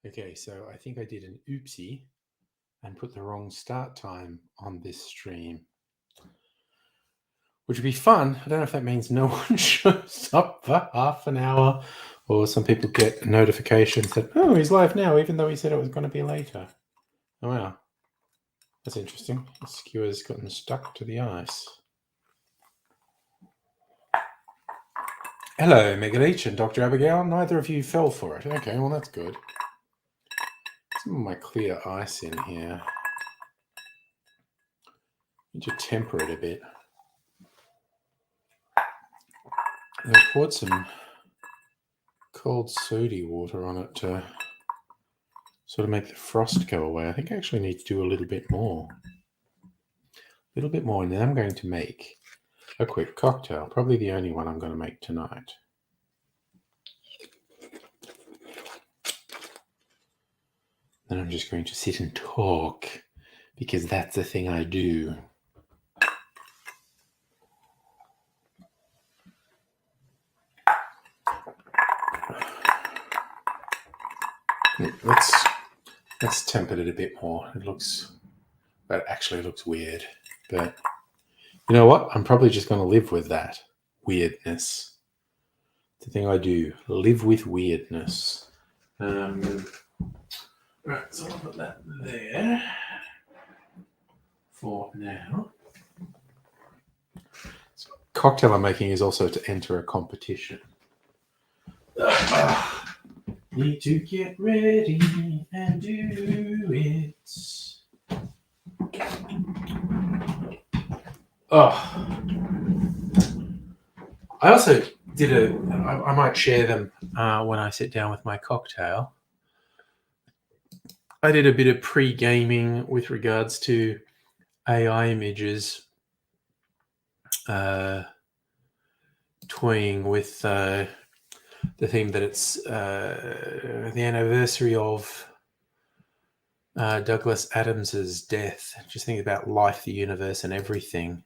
Okay, so I think I did an oopsie and put the wrong start time on this stream, which would be fun. I don't know if that means no one shows up for half an hour, or some people get notifications that, oh, he's live now, even though he said it was going to be later. Oh, wow. That's interesting. The skewer's gotten stuck to the ice. Hello, Megaleech and Dr. Abigail. Neither of you fell for it. Okay, well, that's good. Some of my clear ice in here. Need to temper it a bit. I poured some cold sody water on it to sort of make the frost go away. I think I actually need to do a little bit more. And then I'm going to make a quick cocktail. Probably the only one I'm going to make tonight. Then I'm just going to sit and talk, because that's the thing I do. Let's temper it a bit more. That actually looks weird. But you know what? I'm probably just going to live with that weirdness. It's the thing I do. Live with weirdness. Right, so I'll put that there for now. So cocktail I'm making is also to enter a competition. Need to get ready and do it. Oh, I also did I might share them when I sit down with my cocktail. I did a bit of pre-gaming with regards to AI images, toying with the theme that it's the anniversary of Douglas Adams's death. Just think about life, the universe, and everything.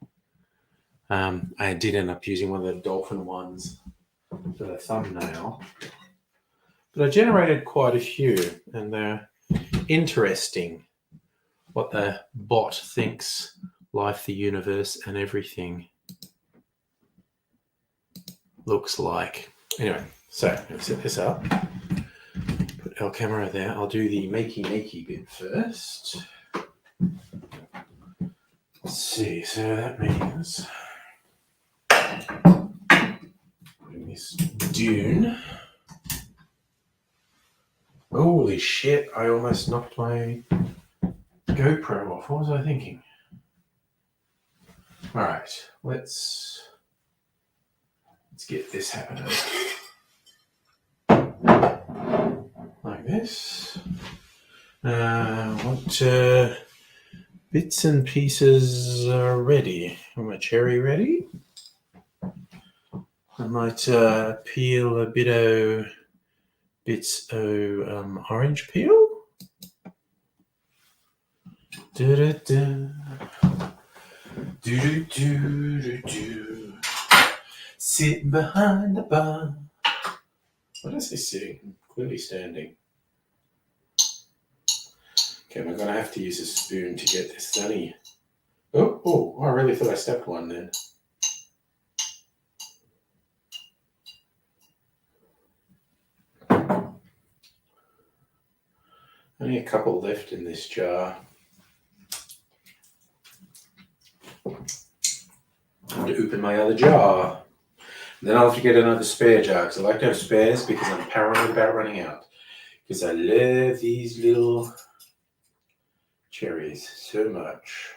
I did end up using one of the dolphin ones for the thumbnail, but I generated quite a few, and they're interesting. What the bot thinks life, the universe, and everything looks like. Anyway, so I'm going to set this up. Put our camera there. I'll do the makey bit first. Let's see. So that means doing this dune. Holy shit! I almost knocked my GoPro off. What was I thinking? All right, let's get this happening. Like this. What bits and pieces are ready? Am I cherry ready? I might peel a bit of bits of orange peel. Do. Sitting behind the bar. What is he sitting? I'm clearly standing. Okay, I'm going to have to use a spoon to get this sunny. Oh, I really thought I stepped one then. Only a couple left in this jar. Time to open my other jar. And then I'll have to get another spare jar, because I like to have spares because I'm paranoid about running out. Because I love these little cherries so much.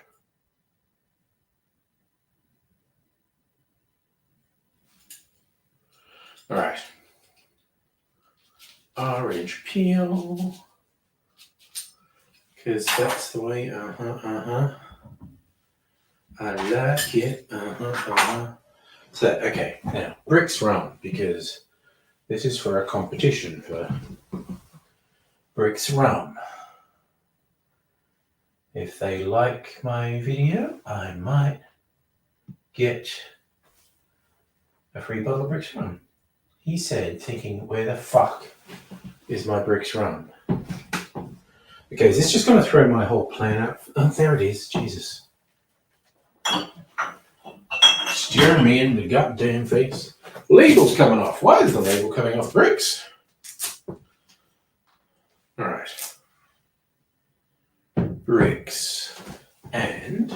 All right. Orange peel. Because that's the way, I like it, So, okay, now, Brix Rum, because this is for a competition for Brix Rum. If they like my video, I might get a free bottle of Brix Rum. He said, thinking, where the fuck is my Brix Rum? Okay, is this just going to throw my whole plan out? Oh, there it is. Jesus. Staring me in the goddamn face. Label's coming off. Why is the label coming off Brix? All right. Brix. And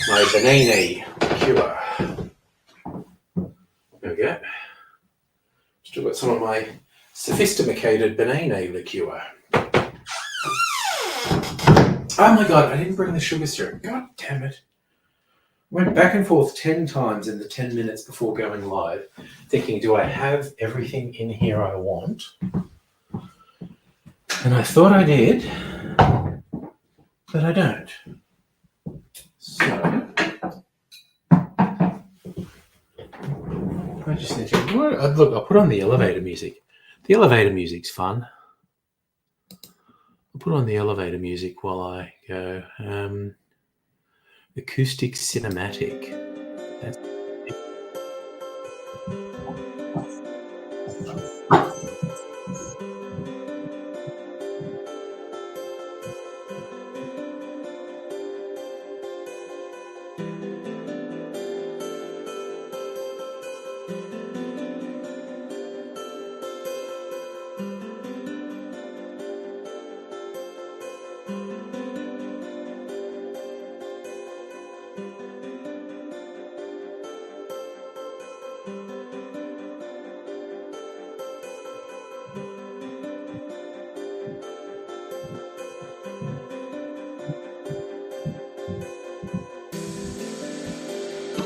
my banana liqueur. There we go. Still got some of my sophisticated banana liqueur. Oh my god, I didn't bring the sugar syrup. God damn it. Went back and forth 10 times in the 10 minutes before going live, thinking, do I have everything in here I want? And I thought I did, but I don't. So, I just need to... Look, I'll put on the elevator music. The elevator music's fun. I'll put on the elevator music while I go. Acoustic cinematic. That's...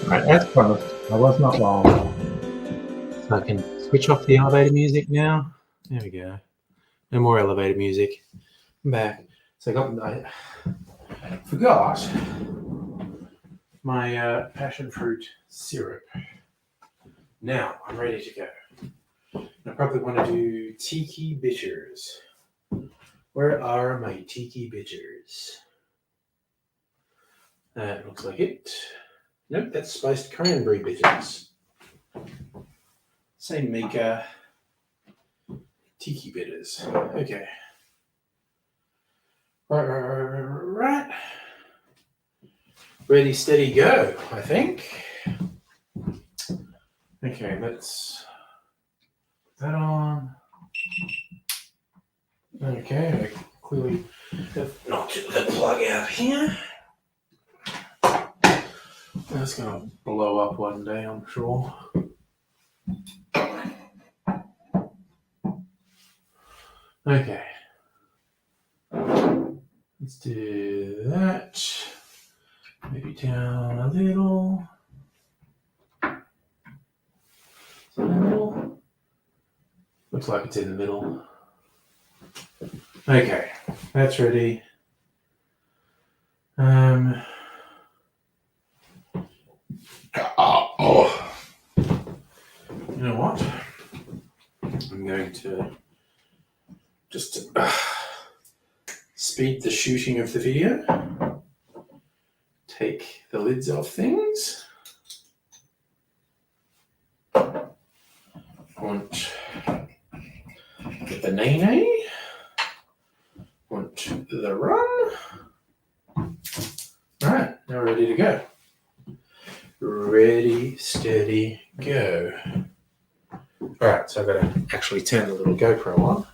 Right, as promised, I was not long. So I can switch off the elevator music now. There we go. No more elevator music. I'm back. So I forgot my passion fruit syrup. Now I'm ready to go. I probably want to do tiki bitters. Where are my tiki bitters? That looks like it. Nope, that's spiced cranberry bitters. Same maker. Tiki bitters. Okay. Right. Ready, steady, go, I think. Okay, let's put that on. Okay, I clearly have knocked the plug out here. That's going to blow up one day, I'm sure. Okay. Let's do that. Maybe down a little. Is it in the middle? Looks like it's in the middle. Okay, that's ready. You know what? I'm going to just speed the shooting of the video. Take the lids off things. I want the banana. Want the rum. All right, now we're ready to go. Ready, steady, go. All right, so I've got to actually turn the little GoPro on.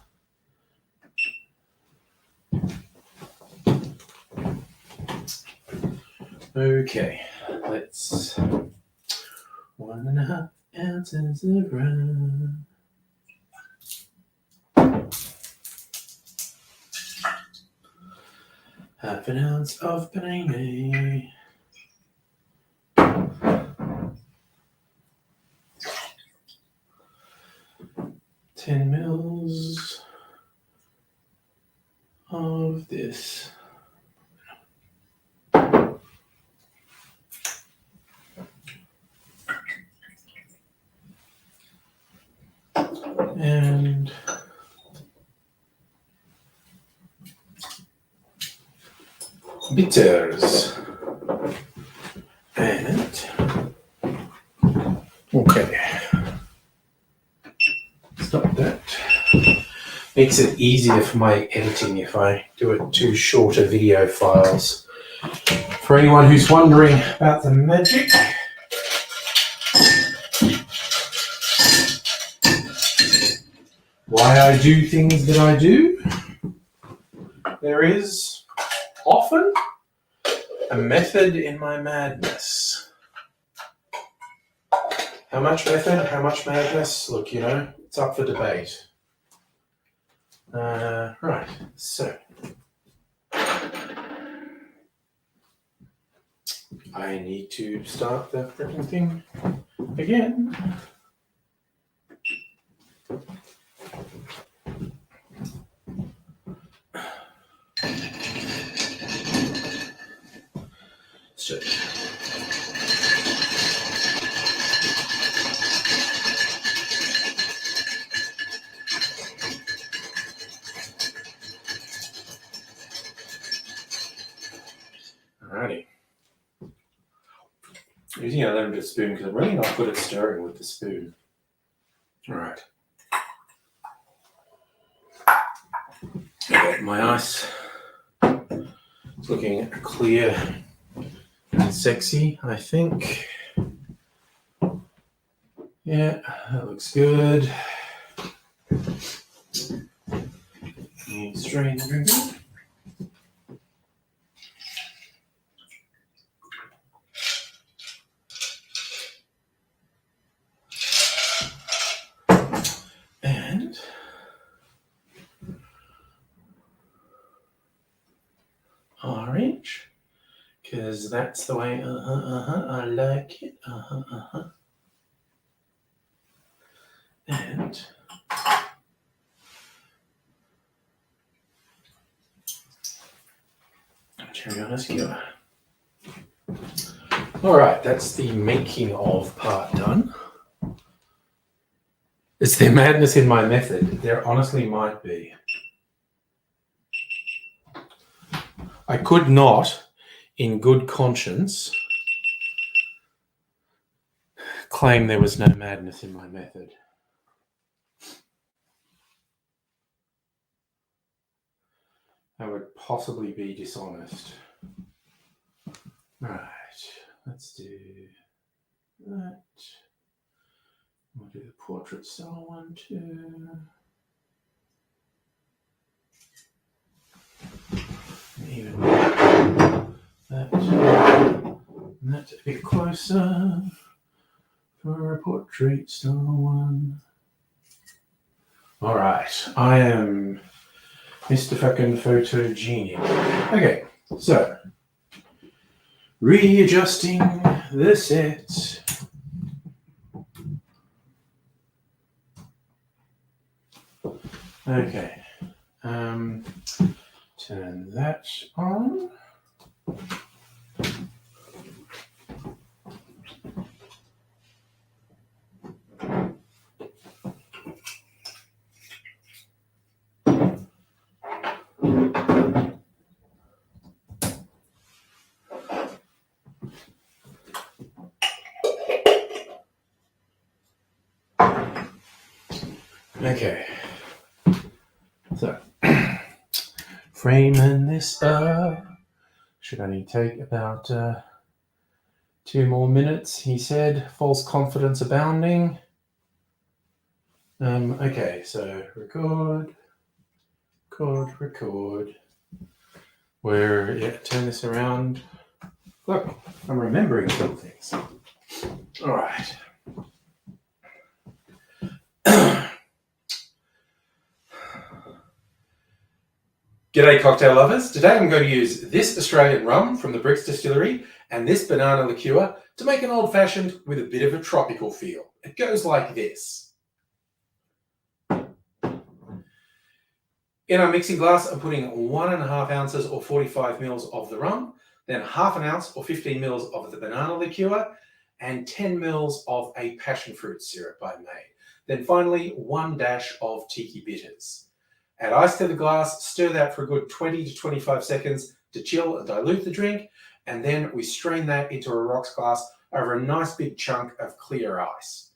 Okay, let's 1.5 ounces of rum. Half an ounce of banana. $10 mils of this. And bitters. And okay. Stop that. Makes it easier for my editing if I do it to shorter video files. For anyone who's wondering about the magic, why I do things that I do, there is often a method in my madness. How much method, how much madness? Look, it's up for debate. Right, so I need to start the freaking thing again. So alrighty. Using a limited spoon because I'm really not good at stirring with the spoon. Alright. Okay, my ice is looking clear and sexy, I think. Yeah, that looks good. Strain the drink. And orange, because that's the way, I like it, And cherry on a skewer. All right, that's the making of part done. Is there madness in my method? There honestly might be. I could not, in good conscience, claim there was no madness in my method. That would possibly be dishonest. Right, let's do that. We'll do the portrait style one too. Even that a bit closer for a portrait style one. All right, I am Mr. fucking photogenic. Okay, so readjusting the set. Okay, turn that on. Okay, so framing this up should only take about 2 more minutes, he said. False confidence abounding. Okay, so record. Turn this around. Look, I'm remembering some things. All right. G'day cocktail lovers. Today I'm going to use this Australian rum from the Brix Distillery and this banana liqueur to make an old fashioned with a bit of a tropical feel. It goes like this. In our mixing glass, I'm putting 1.5 ounces or 45 mils of the rum, then half an ounce or 15 mils of the banana liqueur, and 10 mils of a passion fruit syrup I made. Then finally, 1 dash of tiki bitters. Add ice to the glass, stir that for a good 20 to 25 seconds to chill and dilute the drink, and then we strain that into a rocks glass over a nice big chunk of clear ice.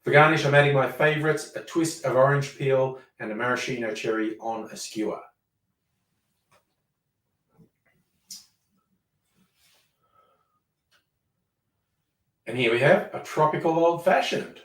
For garnish, I'm adding my favourites, a twist of orange peel and a maraschino cherry on a skewer. And here we have a tropical old-fashioned.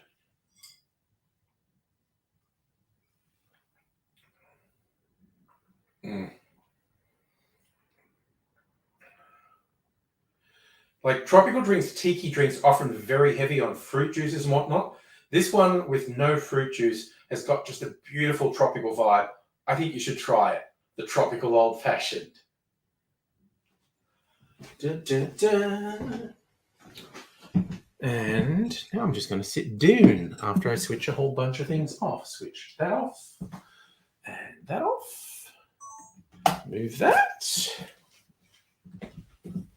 Like tropical drinks, tiki drinks, often very heavy on fruit juices and whatnot. This one with no fruit juice has got just a beautiful tropical vibe. I think you should try it. The tropical old-fashioned. And now I'm just going to sit down after I switch a whole bunch of things off. Switch that off and that off. Move that.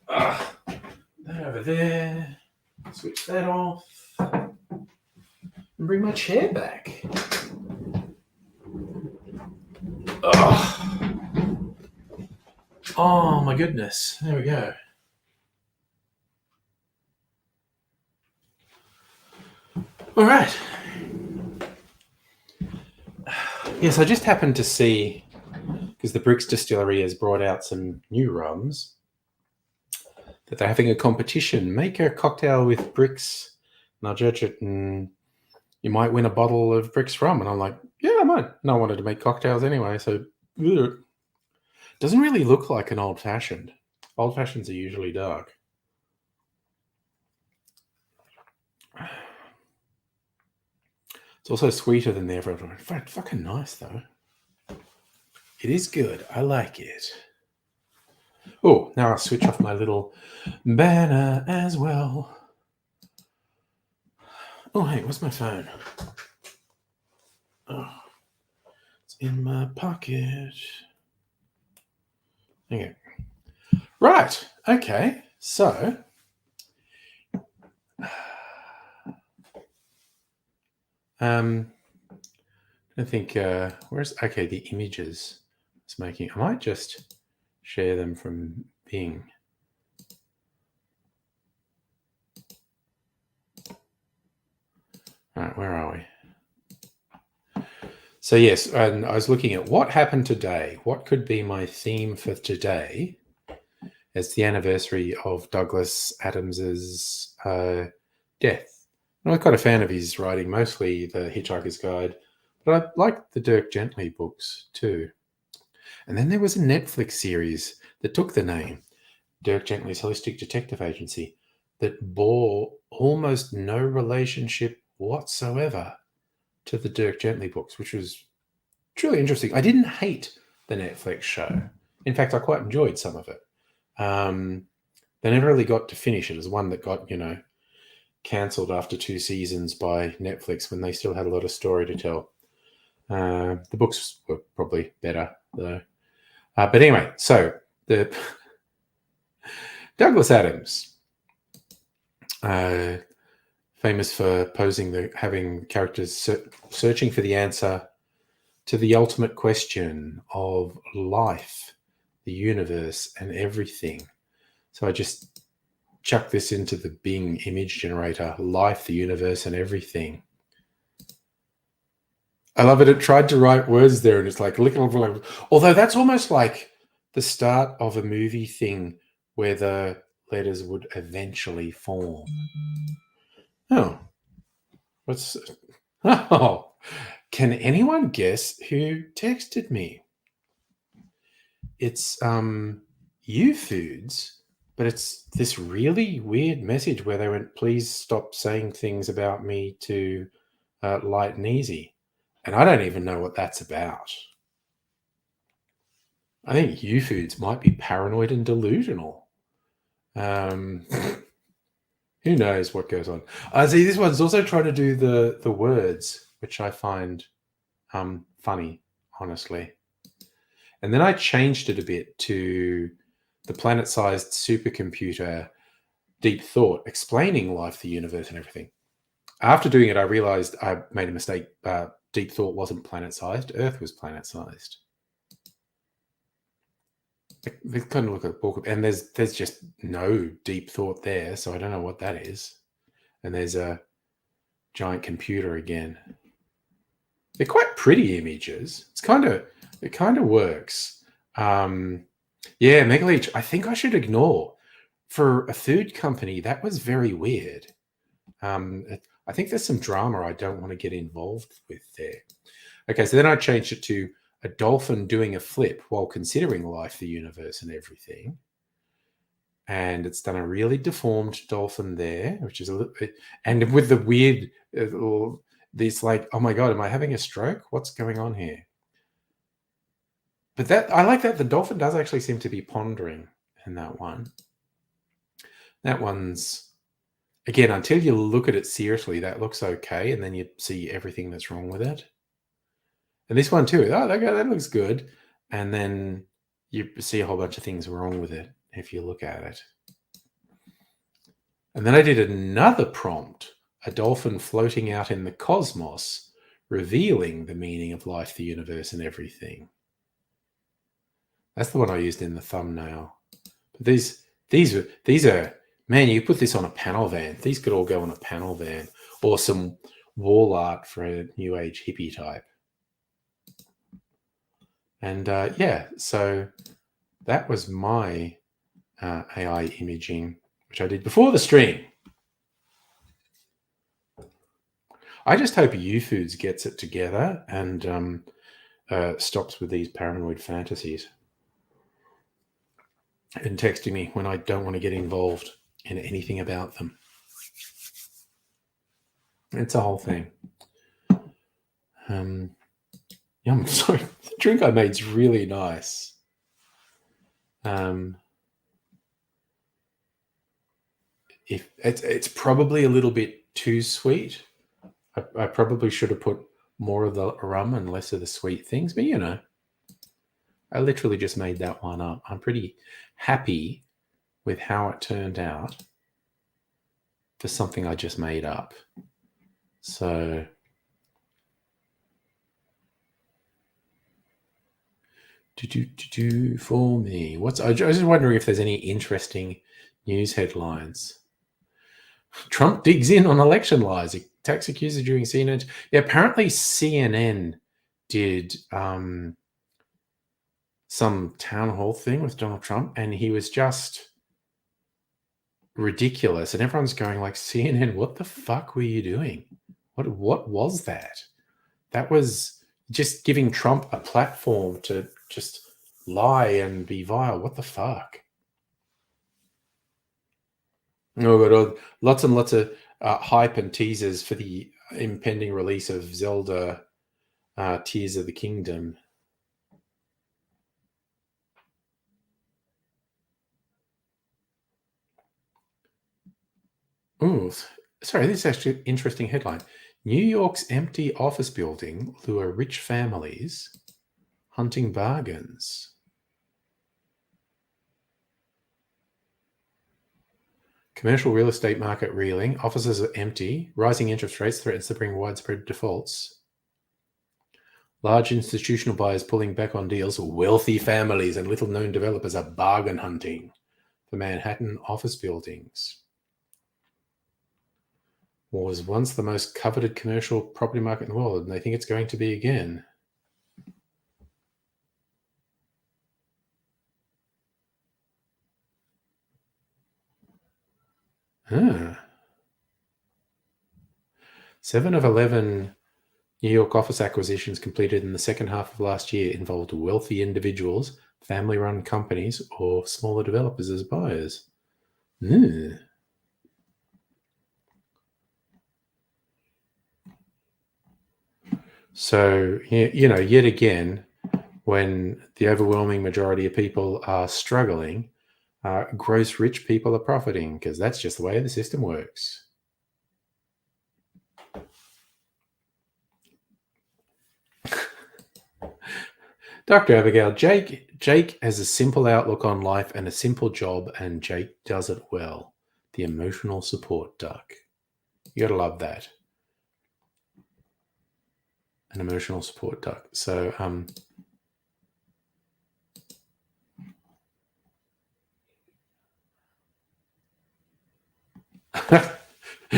That over there. Switch that off. And bring my chair back. Oh my goodness. There we go. All right. Yes, I just happened to see, because the Brix Distillery has brought out some new rums, that they're having a competition. Make a cocktail with Brix, and I'll judge it, and you might win a bottle of Brix rum. And I'm like, yeah, I might. And I wanted to make cocktails anyway, so it doesn't really look like an old-fashioned. Old-fashions are usually dark. It's also sweeter than the everyone. Fucking nice, though. It is good. I like it. Oh, now I'll switch off my little banner as well. Oh, hey, where's my phone? Oh, it's in my pocket. Okay. Right. Okay. So, I think, where's, okay, the images it's making. I might just share them from Bing. All right, where are we? So yes, and I was looking at what happened today. What could be my theme for today? It's the anniversary of Douglas Adams's death. And I'm quite a fan of his writing, mostly The Hitchhiker's Guide, but I like the Dirk Gently books too. And then there was a Netflix series that took the name, Dirk Gently's Holistic Detective Agency, that bore almost no relationship whatsoever to the Dirk Gently books, which was truly interesting. I didn't hate the Netflix show. In fact, I quite enjoyed some of it. They never really got to finish it as one that got, cancelled after 2 seasons by Netflix when they still had a lot of story to tell. The books were probably better, though. But anyway, so the Douglas Adams, famous for having characters searching for the answer to the ultimate question of life, the universe, and everything. So I just chucked this into the Bing image generator, life, the universe, and everything. I love it. It tried to write words there, and it's like, although that's almost like the start of a movie thing where the letters would eventually form. Oh, can anyone guess who texted me? It's YouFoods, but it's this really weird message where they went, please stop saying things about me to Light and Easy. And I don't even know what that's about. I think YouFoods might be paranoid and delusional. Who knows what goes on? See, this one's also trying to do the words, which I find funny, honestly. And then I changed it a bit to the planet-sized supercomputer Deep Thought, explaining life, the universe, and everything. After doing it, I realized I made a mistake. Deep Thought wasn't planet-sized. Earth was planet-sized. We couldn't look at the book, and there's just no Deep Thought there, so I don't know what that is. And there's a giant computer again. They're quite pretty images. It kind of works. Yeah, Megaleech, I think I should ignore. For a food company, that was very weird. I think there's some drama I don't want to get involved with there. Okay, so then I changed it to a dolphin doing a flip while considering life, the universe, and everything. And it's done a really deformed dolphin there, which is a little bit, and with the weird, this like, oh my God, am I having a stroke? What's going on here? But that, I like that the dolphin does actually seem to be pondering in that one. That one's, again, until you look at it seriously, that looks okay. And then you see everything that's wrong with it. And this one too, oh, that looks good. And then you see a whole bunch of things wrong with it if you look at it. And then I did another prompt, a dolphin floating out in the cosmos, revealing the meaning of life, the universe, and everything. That's the one I used in the thumbnail. But these are, man, you put this on a panel van. These could all go on a panel van, or some wall art for a new age hippie type. And yeah, so that was my AI imaging, which I did before the stream. I just hope YouFoods gets it together and stops with these paranoid fantasies and texting me when I don't want to get involved in anything about them. It's a whole thing. Yum. Sorry, the drink I made is really nice. If it's probably a little bit too sweet. I probably should have put more of the rum and less of the sweet things, but you know, I literally just made that one up. I'm pretty happy with how it turned out for something I just made up. So for me, I was just wondering if there's any interesting news headlines. Trump digs in on election lies. Attacks accusers during CNN. Yeah, apparently CNN did some town hall thing with Donald Trump, and he was just ridiculous. And everyone's going like, CNN, what the fuck were you doing? What was that? That was just giving Trump a platform to just lie and be vile. What the fuck? Oh, God, lots and lots of hype and teasers for the impending release of Zelda Tears of the Kingdom. Ooh, sorry, this is actually an interesting headline. New York's empty office building lure rich families hunting bargains. Commercial real estate market reeling. Offices are empty. Rising interest rates threatens to bring widespread defaults. Large institutional buyers pulling back on deals. Wealthy families and little-known developers are bargain hunting for Manhattan office buildings. Was once the most coveted commercial property market in the world, and they think it's going to be again. Huh. 7 of 11 New York office acquisitions completed in the second half of last year involved wealthy individuals, family-run companies, or smaller developers as buyers. So, you know, yet again, when the overwhelming majority of people are struggling, gross rich people are profiting, because that's just the way the system works. Dr. Abigail, Jake has a simple outlook on life and a simple job, and Jake does it well. The emotional support duck. You gotta love that. An emotional support duck. So,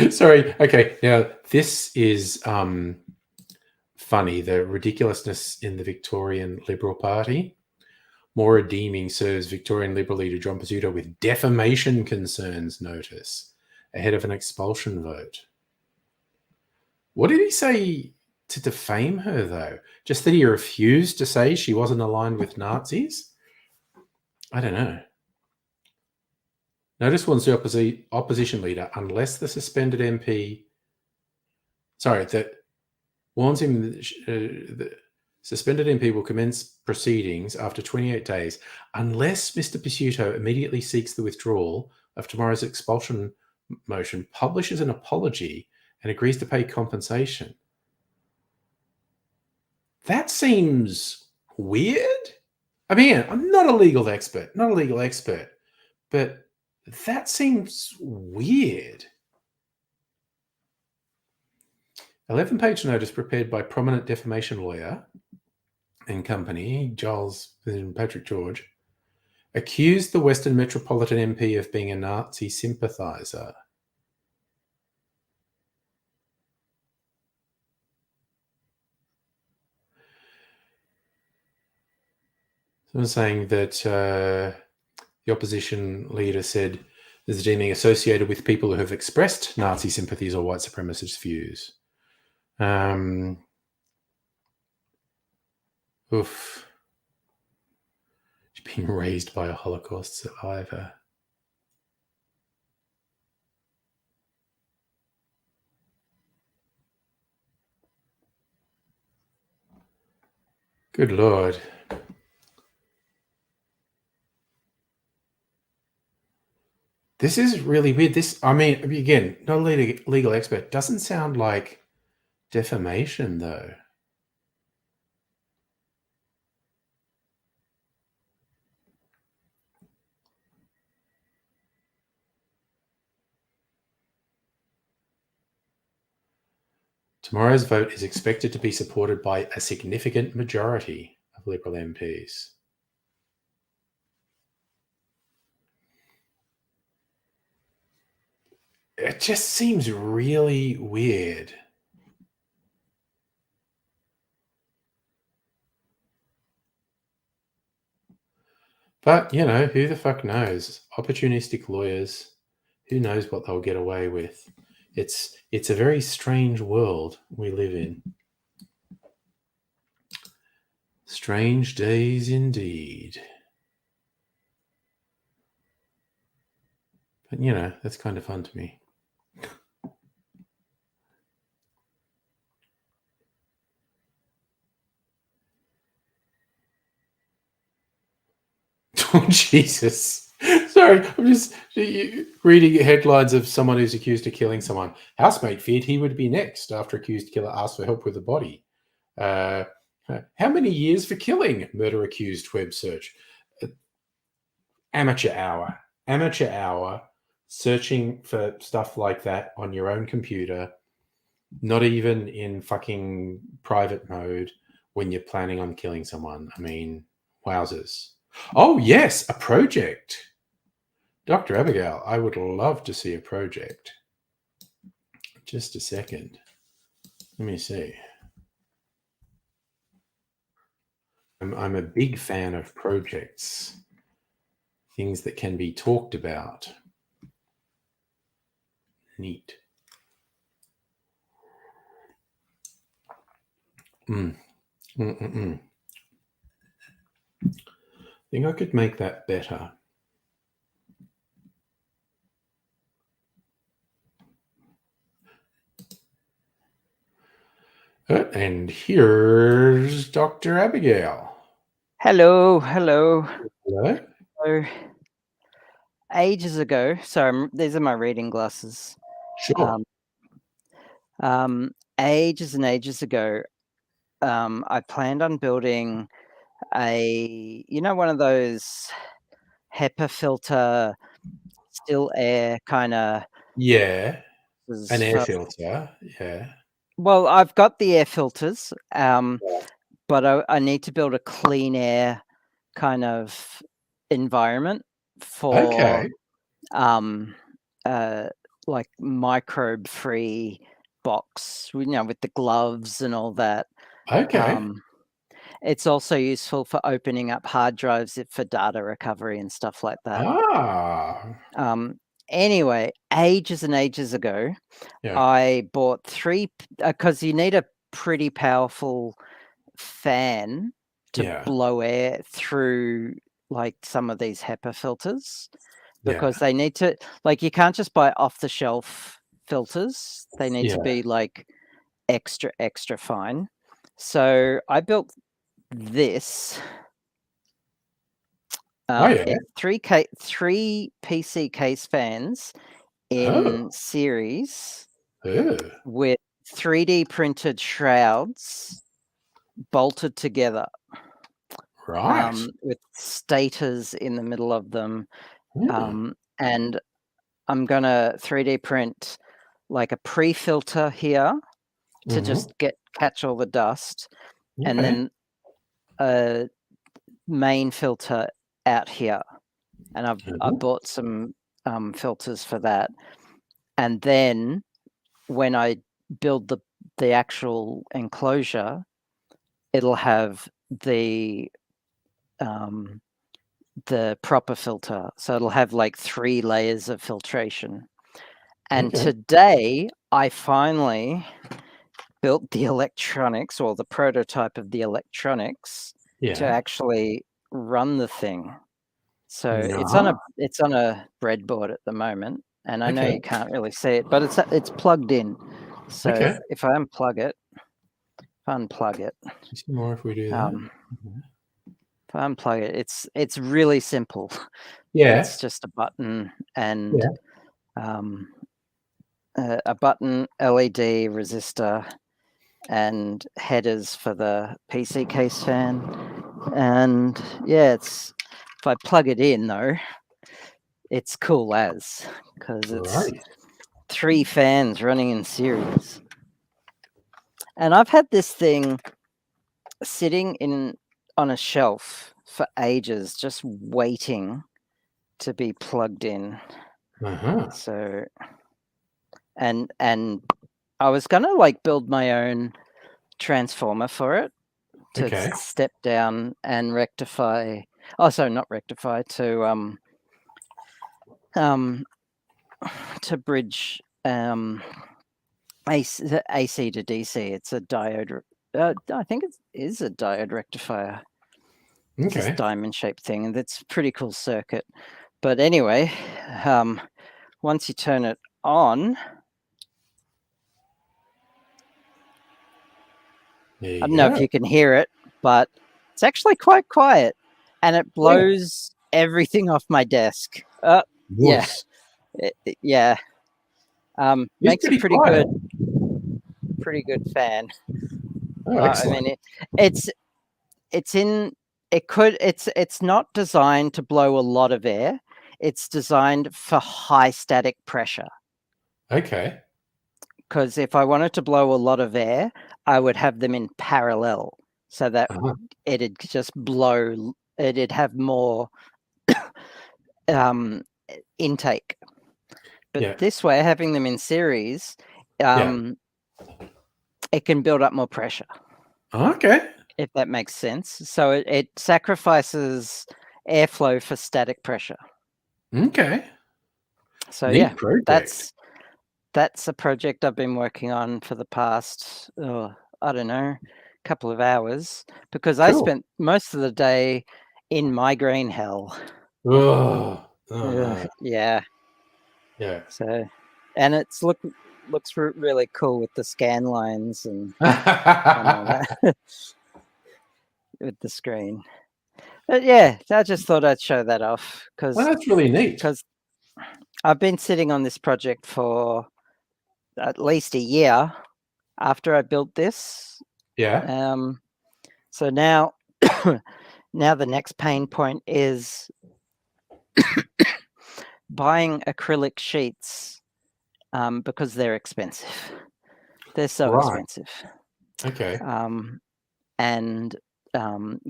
sorry. Okay. Now, this is funny. The ridiculousness in the Victorian Liberal Party. More redeeming serves Victorian Liberal leader John Pizzuto with defamation concerns notice ahead of an expulsion vote. What did he say to defame her, though? Just that he refused to say she wasn't aligned with Nazis? I don't know. Notice warns the opposition leader, unless the suspended MP... Sorry, that warns him the suspended MP will commence proceedings after 28 days unless Mr. Pizzuto immediately seeks the withdrawal of tomorrow's expulsion motion, publishes an apology, and agrees to pay compensation. That seems weird. I mean, I'm not a legal expert, but that seems weird. 11-page notice prepared by prominent defamation lawyer and company, Giles and Patrick George, accused the Western Metropolitan MP of being a Nazi sympathiser. Someone saying that the opposition leader said there's a deeming associated with people who have expressed Nazi sympathies or white supremacist views. Oof. She's been raised by a Holocaust survivor. Good Lord. This is really weird. I mean, again, not a legal expert. Doesn't sound like defamation, though. Tomorrow's vote is expected to be supported by a significant majority of Liberal MPs. It just seems really weird. But, you know, who the fuck knows? Opportunistic lawyers, who knows what they'll get away with? It's a very strange world we live in. Strange days indeed. But, you know, that's kind of fun to me. Oh, Jesus. Sorry, I'm just reading headlines of someone who's accused of killing someone. Housemate feared he would be next after accused killer asked for help with the body. How many years for killing? Murder accused web search. Amateur hour. Searching for stuff like that on your own computer, not even in fucking private mode when you're planning on killing someone. I mean, wowzers. Oh, yes, a project. Dr. Abigail, I would love to see a project. Just a second. Let me see. I'm a big fan of projects, things that can be talked about. Neat. I think I could make that better. And here's Dr. Abigail. Hello. Hello. So, ages ago, so these are my reading glasses. Sure. Ages and ages ago, I planned on building one of those HEPA filter, still air kind of. Yeah. An air filter. Yeah. Well, I've got the air filters, Yeah. but I need to build a clean air kind of environment for Okay. like microbe free box, with the gloves and all that. Okay. It's also useful for opening up hard drives for data recovery and stuff like that. Anyway, ages and ages ago, Yeah. I bought 3 because you need a pretty powerful fan to Yeah. blow air through like some of these HEPA filters, Yeah. because they need to, like, you can't just buy off the shelf filters. They need to Yeah. be like extra fine. So I built this. Oh, yeah. It's 3 PC case fans in series Ugh. with 3D printed shrouds bolted together, Right. with stators in the middle of them. Mm. And I'm gonna 3D print like a pre-filter here to Mhm. just catch all the dust, and Okay. then a main filter out here. And I Mhm. bought some filters for that. And then when I build the actual enclosure, it'll have the proper filter. So it'll have like 3 layers of filtration. And Okay. today I finally built the electronics, or the prototype of the electronics, to Yeah. actually run the thing. So it's Uh-huh. on a breadboard at the moment, and I know Okay. you can't really see it, but it's plugged in. So Okay. if I unplug it, See more if we do that. Mhm. if I unplug it, it's really simple. Yeah. It's just a button and Yeah. a button, LED resistor, and headers for the PC case fan. And yeah, if I plug it in though, it's cool as, because it's Right. 3 fans running in series. And I've had this thing sitting on a shelf for ages, just waiting to be plugged in. Uh-huh. So, and I was gonna like build my own transformer for it to Okay. step down and rectify. Oh, sorry, not rectify, to bridge AC to DC. It's a diode. I think it is a diode rectifier. It's this Okay. diamond shaped thing, and it's a pretty cool circuit. But anyway, once you turn it on, There I don't you know go. if you can hear it, but it's actually quite quiet, and it blows everything off my desk. Yeah, Nice. yeah. It's Makes a pretty quiet. pretty good fan. Oh, I excellent. mean, it's it's not designed to blow a lot of air. It's designed for high static pressure. Okay. Because if I wanted to blow a lot of air, I would have them in parallel, so that Uh-huh. it'd just blow. It'd have more intake. But Yeah. this way, having them in series, Yeah. it can build up more pressure, Okay. if that makes sense. So it sacrifices airflow for static pressure. Okay. So Neat yeah, project. that's a project I've been working on for the past, I don't know, couple of hours, because I Cool. spent most of the day in migraine hell. Oh no. Yeah. Yeah. So, and it's looks really cool with the scan lines and all that with the screen. But yeah, I just thought I'd show that off Well, because that's really neat. I've been sitting on this project for at least a year after I built this. Yeah. So now now the next pain point is buying acrylic sheets because they're expensive. They're so Right. expensive. Okay. And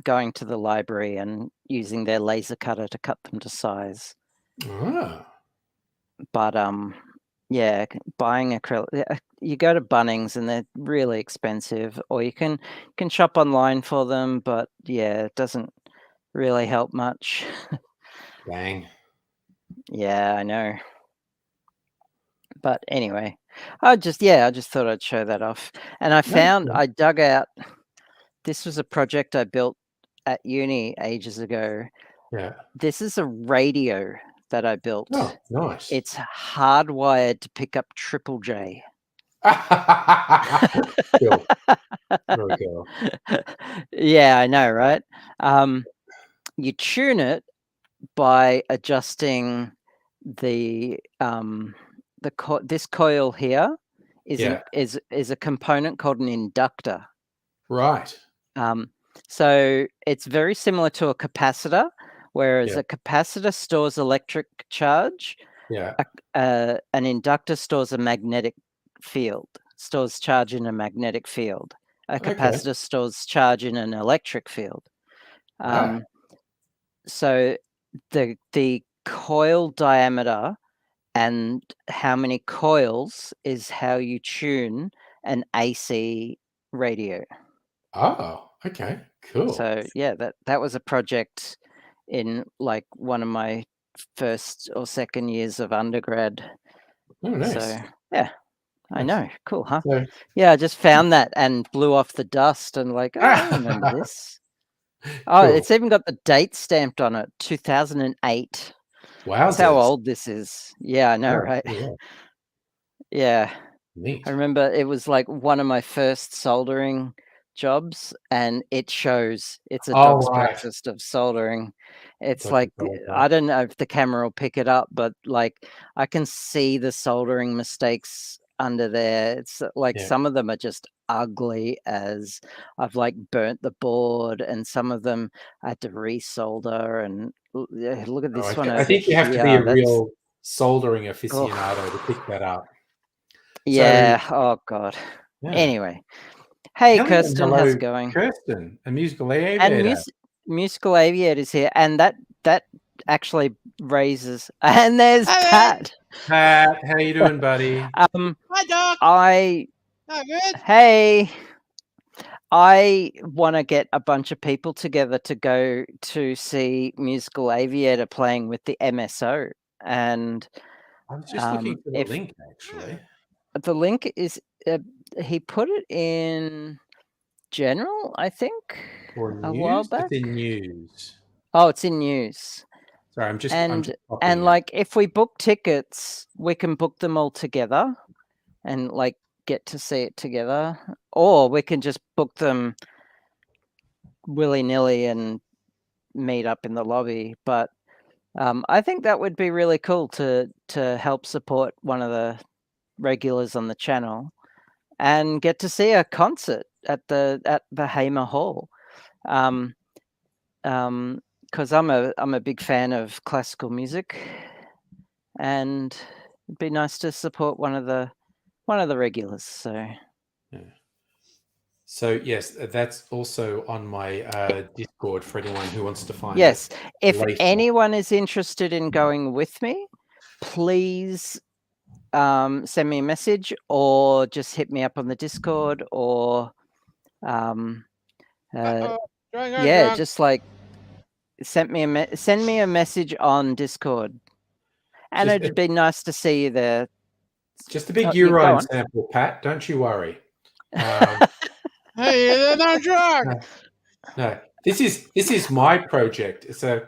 going to the library and using their laser cutter to cut them to size. Ah. But yeah, buying acrylic, you go to Bunnings and they're really expensive, or you can shop online for them, but yeah, it doesn't really help much. Dang. Yeah, I know. But anyway, I just thought I'd show that off. And I dug out, this was a project I built at uni ages ago. Yeah. This is a radio that I built. Oh, nice. It's hardwired to pick up Triple J. Cool. Very cool. Yeah, I know, right? You tune it by adjusting the this coil here is a component called an inductor. Right. So it's very similar to a capacitor, whereas Yeah. a capacitor stores electric charge. Yeah. An inductor stores a magnetic field, stores charge in a magnetic field. A capacitor stores charge in an electric field. So the coil diameter and how many coils is how you tune an AC radio. Oh, okay. Cool. So yeah, that was a project in like one of my first or second years of undergrad. Oh, nice. So yeah, I know. Cool, huh? So, Yeah, I just found that and blew off the dust and like, oh, I remember this. Oh, cool. it's even got the date stamped on it, 2008. Wow. That's how old this is. Yeah, I know, right? Yeah. Yeah. Neat. I remember it was like one of my first soldering jobs, and it shows it's a dog's breakfast of soldering. It's Dog's like, breakfast. I don't know if the camera will pick it up, but like I can see the soldering mistakes under there. It's like some of them are just ugly as I've like burnt the board, and some of them I had to resolder. And look at this one. I think you have to be a real soldering aficionado to pick that up. Yeah. Oh God. Yeah. Anyway, hey Kirsten, how's it going? Kirsten, a musical aviator. And musical aviators here, and that actually raises. And there's Pat. Pat, how you doing, buddy? Hi, Doc. Good. Hey, I want to get a bunch of people together to go to see Musical Aviator playing with the MSO, and I was just looking for the link actually. The link is he put it in general, I think, or a while back. It's in news. Oh, it's in news. Sorry, I'm just and like if we book tickets, we can book them all together and like get to see it together, or we can just book them willy-nilly and meet up in the lobby. But I think that would be really cool to help support one of the regulars on the channel and get to see a concert at the Hamer Hall. Because I'm a big fan of classical music, and it'd be nice to support one of the regulars. So yeah. So yes, that's also on my Discord for anyone who wants to find. Yes, if anyone is interested in going with me, please send me a message or just hit me up on the Discord, or just like send me a message on Discord, and it'd be nice to see you there. Just a big urine sample, Pat. Don't you worry. Hey, no drug. No, this is my project. It's a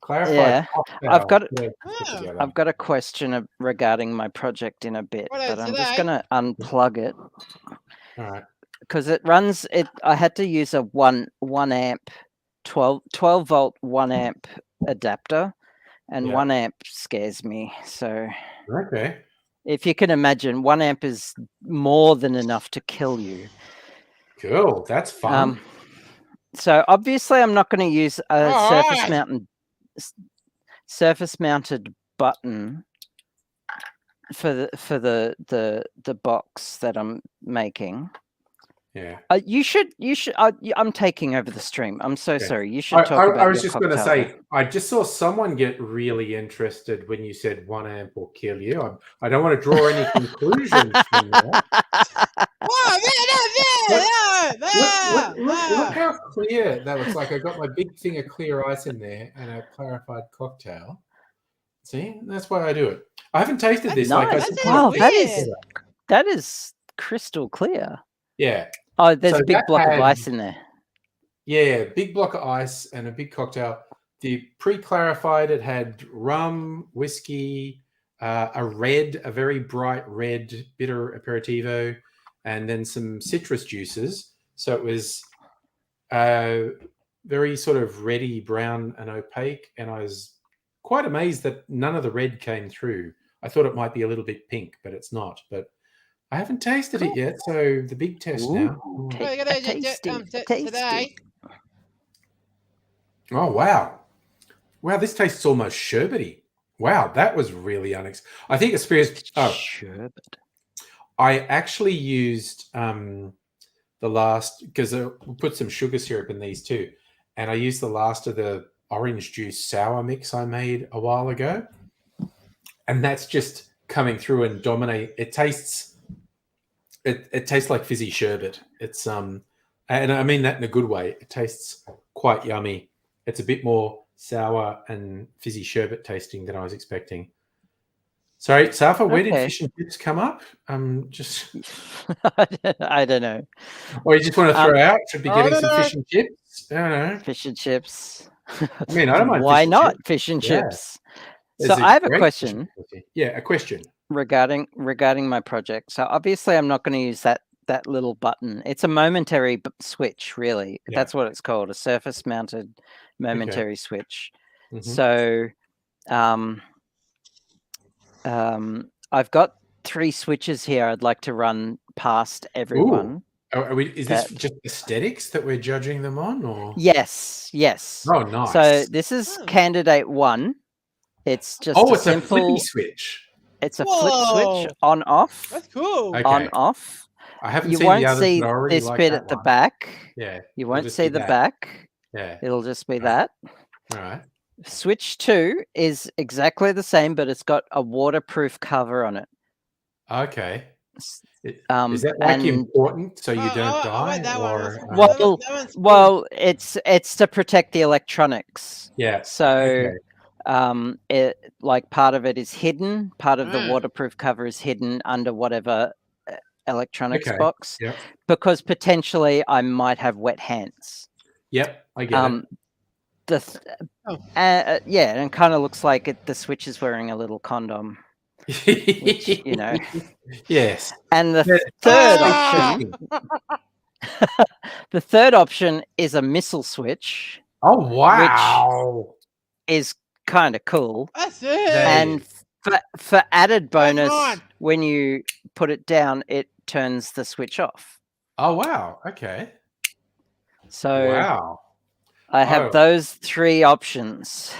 clarified. Yeah, I've got a question regarding my project in a bit, but I'm just gonna unplug it. All right. Because it runs it. I had to use a 1 amp, 12 volt 1 amp adapter, and 1 amp scares me. So okay. If you can imagine, 1 amp is more than enough to kill you. Cool, that's fun. So obviously, I'm not going to use a Alright. surface mounted button for the box that I'm making. Yeah. You should. I'm taking over the stream. I'm so sorry. You I, should talk about I was your just going to cocktail. say, I just saw someone get really interested when you said 1 amp will kill you. I don't want to draw any conclusions from that. Whoa, Look how clear that looks like. I got my big thing of clear ice in there and a clarified cocktail. See, that's why I do it. I haven't tasted this. Nice. Like, That's Wow, weird. that is crystal clear. yeah. Oh, there's So a big that block of had- ice in there. Yeah, big block of ice and a big cocktail. The pre-clarified, it had rum, whiskey, a very bright red bitter aperitivo, and then some citrus juices. So it was very sort of reddy brown and opaque. And I was quite amazed that none of the red came through. I thought it might be a little bit pink, but it's not. But I haven't tasted it yet. So the big test now. Ooh, Well, you gotta tasty. today. Oh, wow. Wow, this tastes almost sherbety. Wow, that was really unexpected. I think it's Sherbet. I actually used the last, because we put some sugar syrup in these too, and I used the last of the orange juice sour mix I made a while ago, and that's just coming through and dominate. It tastes like fizzy sherbet. It's and I mean that in a good way. It tastes quite yummy. It's a bit more sour and fizzy sherbet tasting than I was expecting. Sorry, Safa, where did Okay. fish and chips come up? Just, I don't know. or you just want to throw out? Should be I getting don't some know. fish and chips. I don't know. Fish and chips. I mean, I don't mind. Why fish and not chips. fish and Yeah. chips? There's So I have a great fish and question chips. Yeah, a question. regarding my project. So obviously, I'm not going to use that little button. It's a momentary switch, really. Yeah. That's what it's called, a surface mounted momentary switch. Mhm. So I've got 3 switches here I'd like to run past everyone. Is this just aesthetics that we're judging them on, or? Yes. Oh, nice. So this is candidate 1. It's just it's simple. a flippy switch. It's a flip switch on off. That's cool. Okay. On off. I haven't You seen won't the others, see but I already this like bit that at the one. back. Yeah. You it'll won't just see be the that. back. Yeah. It'll just be Right. that. All right. Switch 2 is exactly the same, but it's got a waterproof cover on it. Okay. S- Is that like and- important so you don't I want die? that Or one. Well, That one's cool. Well, it's to protect the electronics. yeah. So Okay. it like part of it is hidden, part of the Mm. waterproof cover is hidden under whatever electronics Okay. box, Yep. because potentially I might have wet hands. Yep. I get Oh. Yeah, and it kind of looks like the switch is wearing a little condom, it. which, you know. Yes. And the Yeah. third Ah! option, the third option is a missile switch, Oh, wow. is kind of cool. That's it. That And for added bonus, on. when you put it down, it turns the switch off. Oh, wow. Okay. So Wow. I have Oh. those 3 options.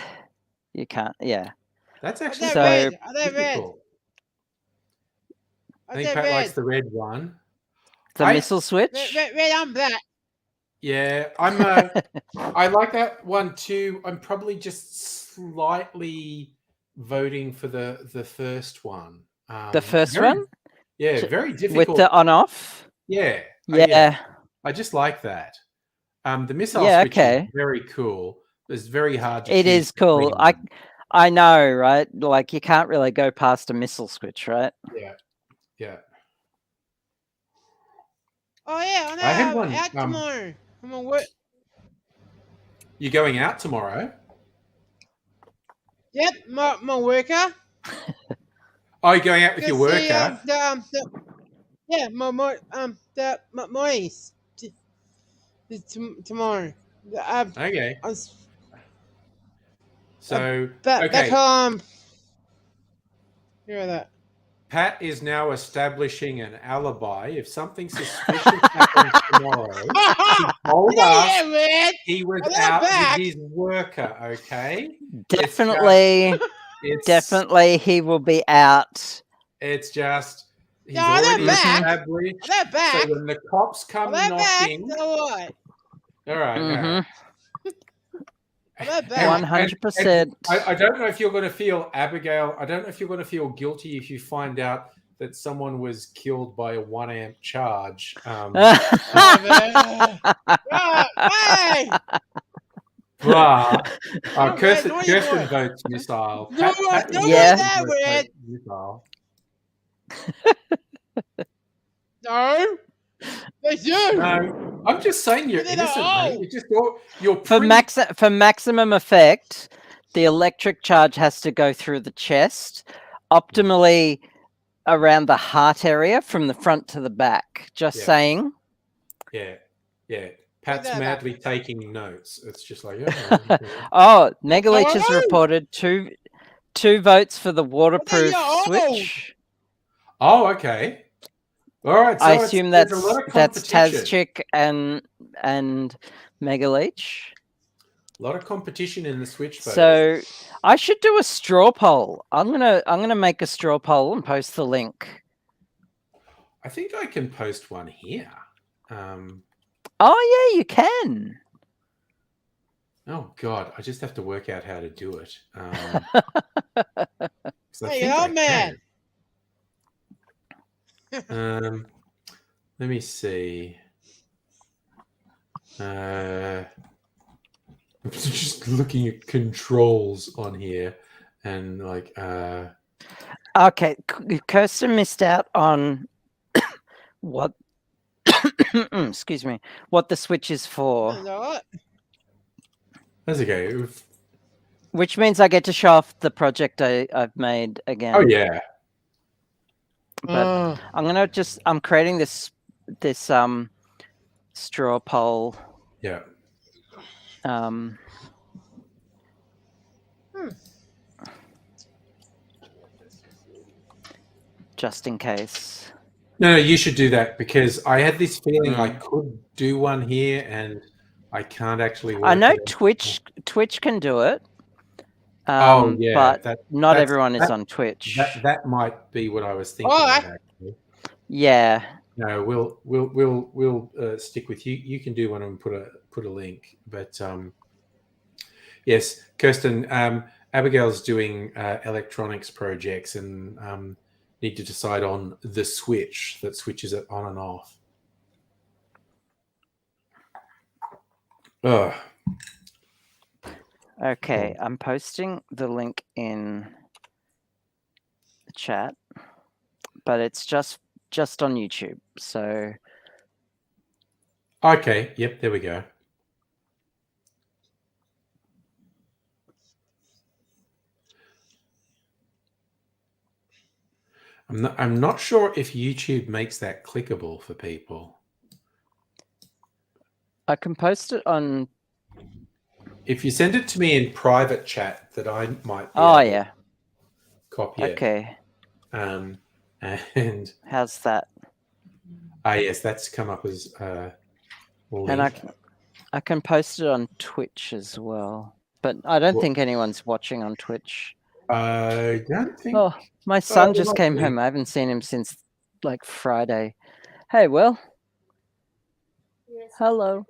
You can't, yeah. That's Are actually they So- red? Are they red? difficult. I Are think they Pat red? likes the red one. The I- missile switch. Red and black. Yeah, I like that one too. I'm probably just slightly voting for the first one. The first very- one Yeah, J- very difficult. with the on off. yeah, Yeah. I just like that. The missile Yeah, switch okay. is very cool. It's very hard to It choose is cool. between. I know, right? Like you can't really go past a missile switch, right? Yeah. Oh yeah, I know. I had I'm one, out tomorrow. I'm on work. You're going out tomorrow? Yep, my worker. Oh, you're going out with your Go see, worker? yeah, my boys tomorrow. Okay. I'm So back okay. home. Hear that? Pat is now establishing an alibi. If something suspicious happens tomorrow, he told Yeah, us man. he was I'm not out back. with his worker. Okay, Definitely, it's definitely, he will be out. It's just he's No, I'm not already back. established. I'm not back. So when the cops come I'm not back. knocking, So what? all right, all right. I'm not And- back. 100%. I don't know if you're going to feel, Abigail, I don't know if you're going to feel guilty if you find out that someone was killed by a 1 amp charge. Oh, man. Oh, hey! Kirsten, what are you Kirsten doing? votes missile. No, Pat no, Yeah. that, votes Red. missile. No. That's you. No, I'm just saying you're But they're innocent, not mate. old. You're for pretty- for maximum effect, the electric charge has to go through the chest, optimally around the heart area from the front to the back. Just Yeah. saying. Yeah, yeah. Pat's that madly taking notes. It's just like, yeah. Oh, Megaleech has Hello? reported two votes for the waterproof old. switch. Oh, okay. All right. So I assume there's that's a lot of that's competition. Tazchick and Megaleech. A lot of competition in the switch voting. So I should do a straw poll. I'm gonna make a straw poll and post the link. I think I can post one here. Oh yeah, you can. Oh God, I just have to work out how to do it. 'Cause I Hey, think I old man. can. Let me see. I'm just looking at controls on here, and like, Okay, Kirsten missed out on what excuse me, what the switch is for, that's okay. which means I get to show off the project I've made again. Oh yeah. But I'm creating this straw poll. Yeah. Just in case. No, you should do that because I had this feeling I could do one here and I can't actually work I know it out. Twitch can do it. Oh yeah, but not everyone is that- on Twitch. That might be what I was thinking. Alright. Of, actually. Yeah. No, we'll stick with you. You can do one and put a link. But yes, Kirsten, Abigail's doing electronics projects and need to decide on the switch that switches it on and off. Ugh. Okay, I'm posting the link in the chat, but it's just on YouTube. So Okay. Yep. There we go. I'm not sure if YouTube makes that clickable for people. I can post it on. If you send it to me in private chat, that I might. Be Oh able to yeah. Copy it. Okay. And How's that? yes, that's come up as link. And I can post it on Twitch as well, but I don't think anyone's watching on Twitch. I don't think. Oh, my son there just might came be. home. I haven't seen him since like Friday. Hey, Will. Hello.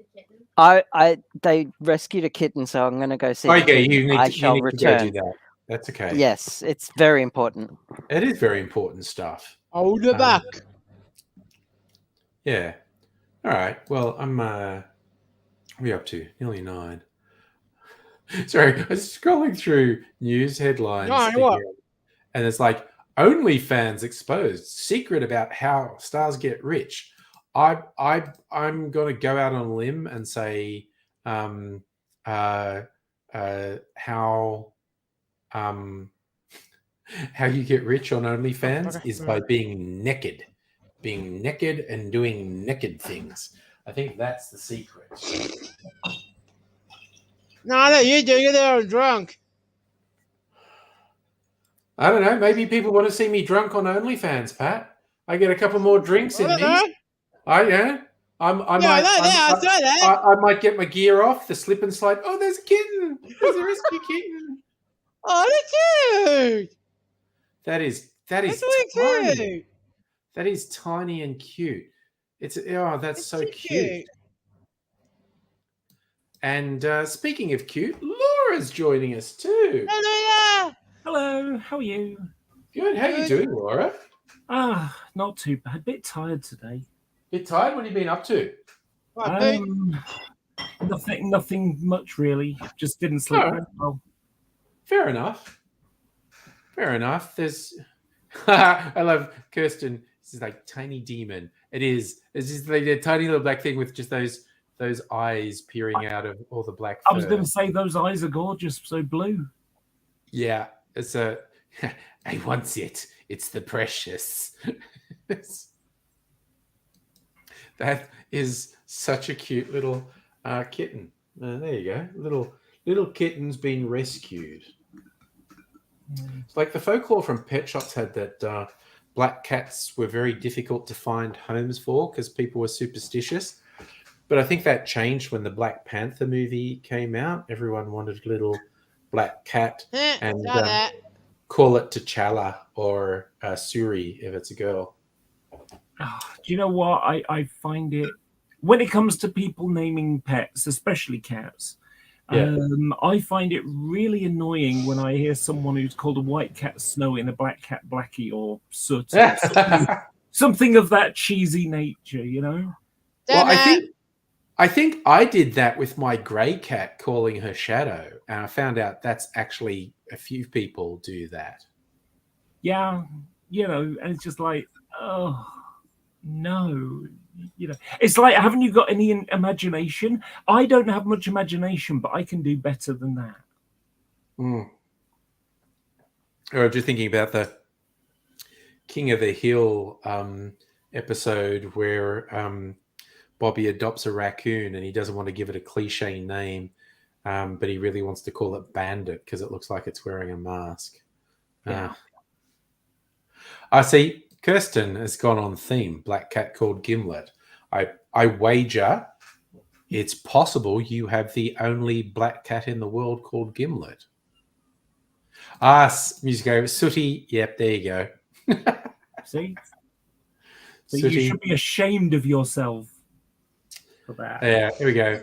They rescued a kitten, so I'm going to go see. Okay, you need, I to, you shall need to go do return. that. That's okay. Yes, it's very important. It is very important stuff. Hold it back. Yeah. All right. Well, I'm. What are we up to? Nearly 9. Sorry, I was scrolling through news headlines. Nine, what? And it's like OnlyFans exposed secret about how stars get rich. I'm going to go out on a limb and say how you get rich on OnlyFans is by being naked and doing naked things. I think that's the secret. No, you do. You're there drunk. I don't know. Maybe people want to see me drunk on OnlyFans, Pat. I get a couple more drinks I in don't me. know. I Yeah, I know that. I saw that. I might get my gear off, the slip and slide. Oh, there's a kitten. There's a rescue kitten. Oh, that's cute. That is That's tiny. really cute. That is tiny and cute. That's It's so too cute. And speaking of cute, Laura's joining us too. Hello. Hello, how are you? Good. How you Good. doing, Laura? Not too bad. Bit tired today. Bit tired? What have you been up to? Right, Pete. Nothing much really. Just didn't sleep Oh. very well. Fair enough. Fair enough. There's I love Kirsten. This is like tiny demon. It is. It's just like a tiny little black thing with just those eyes peering out of all the black fur. I was going to say those eyes are gorgeous, so blue. Yeah, it's a. I want it. It's the precious. That is such a cute little kitten. There you go. Little kitten's been rescued. It's like the folklore from pet shops had that black cats were very difficult to find homes for because people were superstitious. But I think that changed when the Black Panther movie came out. Everyone wanted a little black cat and Saw that. call it T'Challa or Suri if it's a girl. Do you know what? I find it, when it comes to people naming pets, especially cats, Yeah. I find it really annoying when I hear someone who's called a white cat Snowy and a black cat Blackie or Soot. Or something of that cheesy nature, you know? Well, Damn it. I think I did that with my grey cat calling her Shadow, and I found out that's actually a few people do that. Yeah, you know, and it's just like, oh, no. You know, it's like, haven't you got any imagination? I don't have much imagination, but I can do better than that. Or just thinking about the King of the Hill episode where Bobby adopts a raccoon and he doesn't want to give it a cliche name, but he really wants to call it Bandit because it looks like it's wearing a mask. Yeah. I see. Kirsten has gone on theme. Black cat called Gimlet. I wager it's possible you have the only black cat in the world called Gimlet. Music over. Sooty. Yep, there you go. See? So you Sooty. should be ashamed of yourself for that. Yeah, here we go.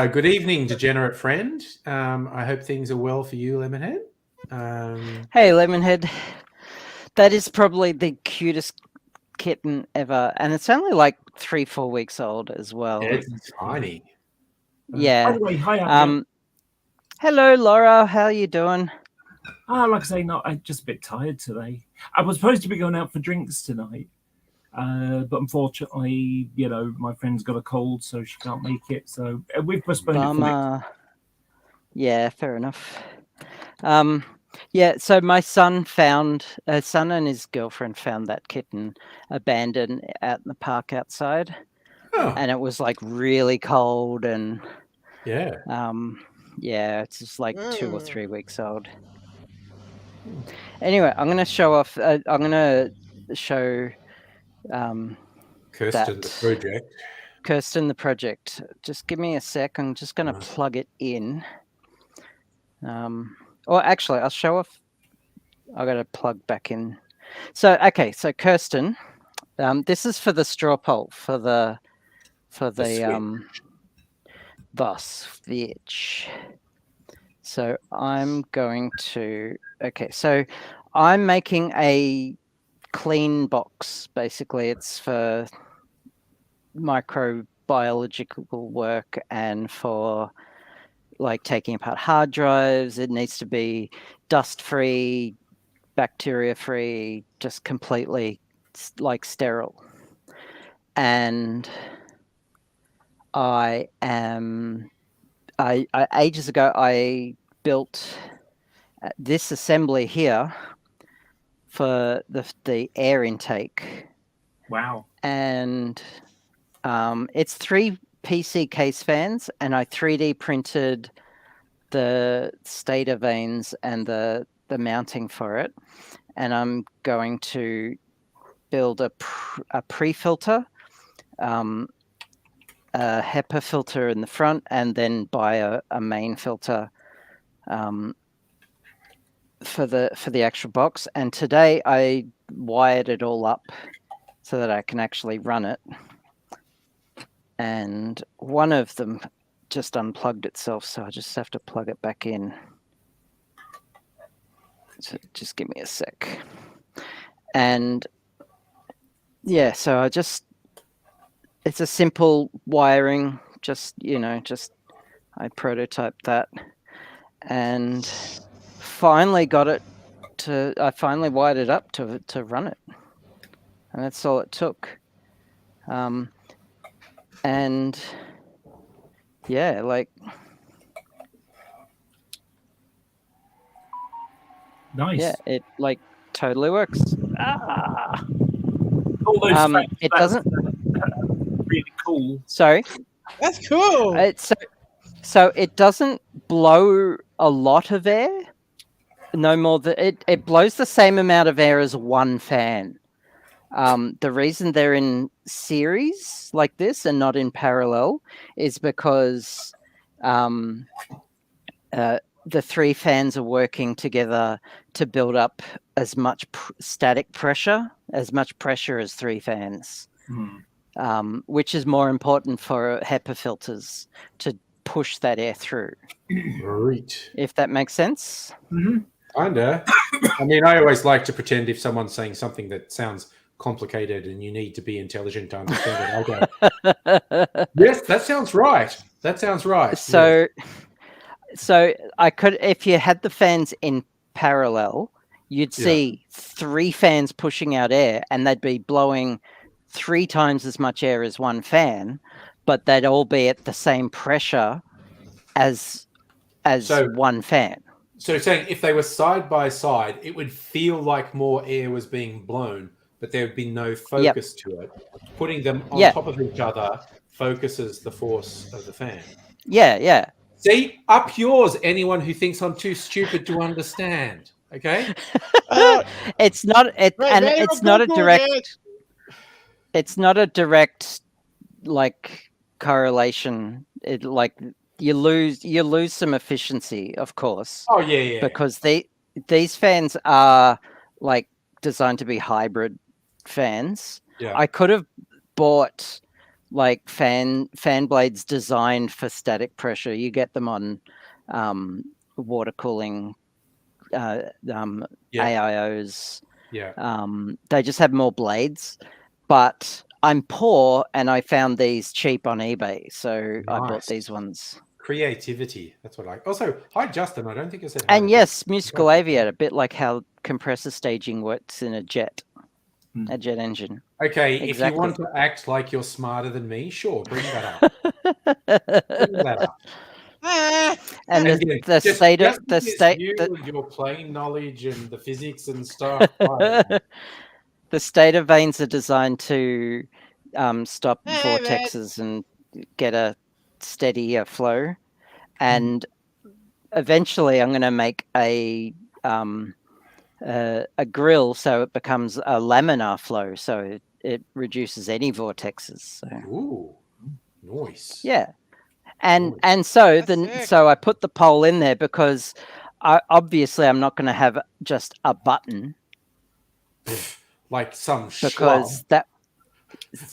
Good evening, degenerate friend. I hope things are well for you, Lemonhead. Hey, Lemonhead. That is probably the cutest kitten ever, and it's only like 3-4 weeks old as well. It's tiny. By Yeah. the way, hi, Abby. Hello, Laura. How are you doing? Like I say, I'm just a bit tired today. I was supposed to be going out for drinks tonight, but unfortunately, you know, my friend's got a cold, so she can't make it. So we've postponed it for next. Bummer. Yeah, fair enough. Yeah, so my son and his girlfriend found that kitten abandoned out in the park outside, Oh, and it was like really cold, and yeah. yeah, it's just like 2 or 3 weeks old. Anyway, I'm gonna show off. I'm gonna show Kirsten, the project. Kirsten the project. Just give me a sec. I'm just gonna plug it in. Or actually, I'll show off. I got to plug back in. So okay, so Kirsten, this is for the straw poll for the Switch. So I'm going to so I'm making a clean box. Basically, it's for microbiological work and for like taking apart hard drives. It needs to be dust free, bacteria free, just completely like sterile. And ages ago I built this assembly here for the air intake. Wow. And it's 3 PC case fans, and I 3D printed the stator vanes and the the mounting for it, and I'm going to build a pre-filter, a HEPA filter in the front, and then buy a main filter for the actual box. And today I wired it all up so that I can actually run it. And one of them just unplugged itself, so I just have to plug it back in. So just give me a sec. And yeah, so it's a simple wiring, just I prototyped that and finally I finally wired it up to run it. And that's all it took. And yeah, like, Nice. yeah, it like totally works. All those facts, It that's doesn't. really cool. Sorry. That's cool. So it doesn't blow a lot of air. No more than it blows the same amount of air as one fan. The reason they're in series like this and not in parallel is because the three fans are working together to build up as much static pressure, as much pressure as three fans, which is more important for HEPA filters to push that air through. Right. If that makes sense. Mm-hmm. Kinda. I mean, I always like to pretend if someone's saying something that sounds complicated and you need to be intelligent to understand it, I go, yes, that sounds right. That sounds right. So, so I could, if you had the fans in parallel, you'd see three fans pushing out air, and they'd be blowing 3 times as much air as one fan, but they'd all be at the same pressure as one fan. So saying if they were side by side, it would feel like more air was being blown, but there would be no focus to it. Putting them on top of each other focuses the force of the fan. Yeah, yeah. See, up yours, anyone who thinks I'm too stupid to understand. Okay? It's not a direct. It's not a direct like correlation. It like you lose some efficiency, of course. Oh yeah. Because these fans are like designed to be hybrid fans. Yeah. I could have bought like fan blades designed for static pressure. You get them on water cooling AIOs. Yeah. They just have more blades. But I'm poor and I found these cheap on eBay. So I bought these ones. Creativity. That's what I like. Also, hi Justin. I don't think I said hi. And yes, musical aviator, a bit like how compressor staging works in a jet engine. Okay, Exactly. if you want to act like you're smarter than me, sure, bring that up. Bring that up. And Again, your plane knowledge and the physics and stuff. The stator vanes are designed to stop vortexes and get a steadier flow. And eventually, I'm going to make a grill so it becomes a laminar flow, so it reduces any vortexes. So. Ooh, nice. Yeah, and so so I put the pole in there because obviously I'm not going to have just a button. Like some because that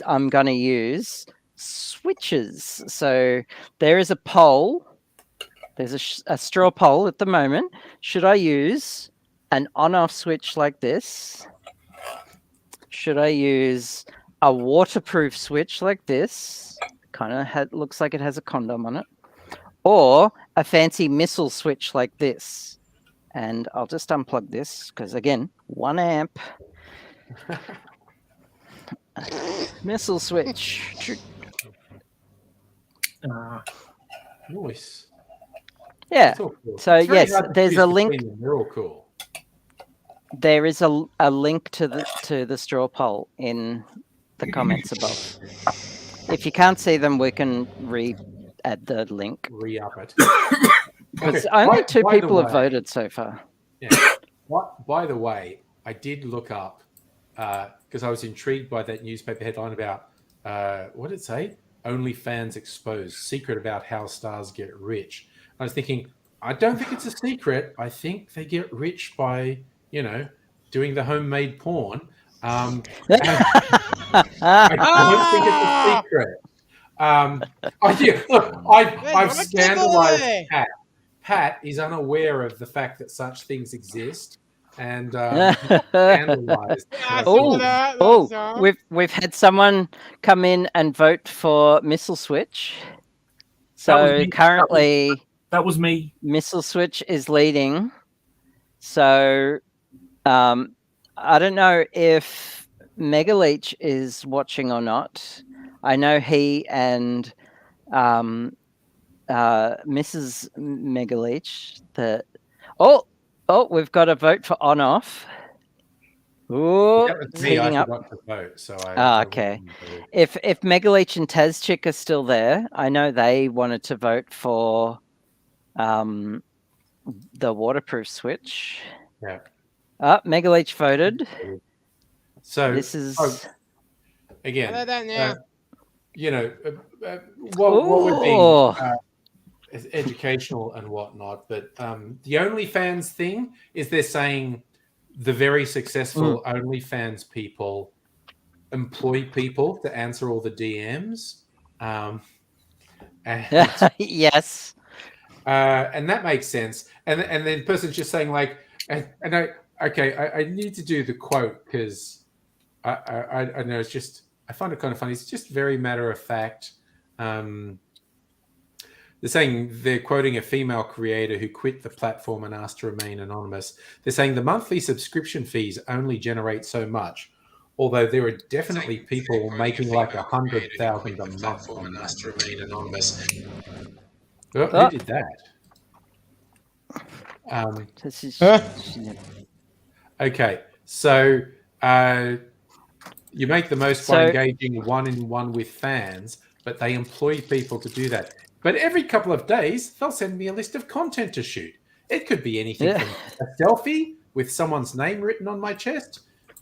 I'm going to use switches. So there is a pole. There's a straw pole at the moment. Should I use an on-off switch like this? Should I use a waterproof switch like this? Kind of looks like it has a condom on it. Or a fancy missile switch like this. And I'll just unplug this because, again, 1 amp. Missile switch. Nice. Yeah. Cool. So yes, there's a link. They're all cool. There is a link to the straw poll in the comments above. If you can't see them, we can add the link. Re-up it. Because only 2 people have voted so far. Yeah. By the way, I did look up because I was intrigued by that newspaper headline about what did it say? OnlyFans exposed: secret about how stars get rich. I was thinking, I don't think it's a secret. I think they get rich by doing the homemade porn. I don't think it's a secret. Look, I've scandalized Pat. Pat is unaware of the fact that such things exist, and scandalized. We've had someone come in and vote for Missile Switch. So currently, that was me. Missile Switch is leading. So I don't know if Megaleech is watching or not. I know he and Mrs. Megaleech. We've got a vote for on off. Oh, it's heating up. To vote, so okay. If Megaleech and Tazchick are still there, I know they wanted to vote for the waterproof switch. Yeah. Megaleech voted. So this is again. what would be educational and whatnot, but the OnlyFans thing is they're saying the very successful OnlyFans people employ people to answer all the DMs. Yes. And that makes sense. And then the person's just saying like, I need to do the quote because I know it's just, I find it kind of funny. It's just very matter of fact. They're quoting a female creator who quit the platform and asked to remain anonymous. They're saying the monthly subscription fees only generate so much, although there are definitely people making like 100,000 a month. And asked to remain anonymous. Who did that? Okay, so you make the most by engaging one-on-one with fans, but they employ people to do that. But every couple of days, they'll send me a list of content to shoot. It could be anything from a selfie with someone's name written on my chest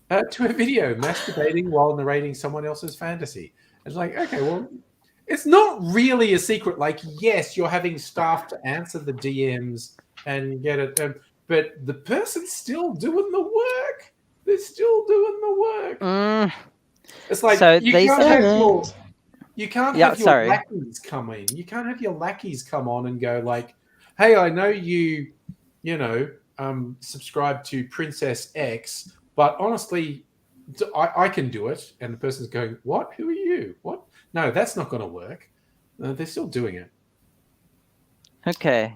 to a video masturbating while narrating someone else's fantasy. It's like, okay, well, it's not really a secret. Like, yes, you're having staff to answer the DMs and get it, but the person's still doing the work. They're still doing the work. It's like you can't have your lackeys come in. You can't have your lackeys come on and go like, "Hey, I know you subscribe to Princess X, but honestly, I can do it." And the person's going, "What? Who are you? What? No, that's not going to work." They're still doing it. Okay.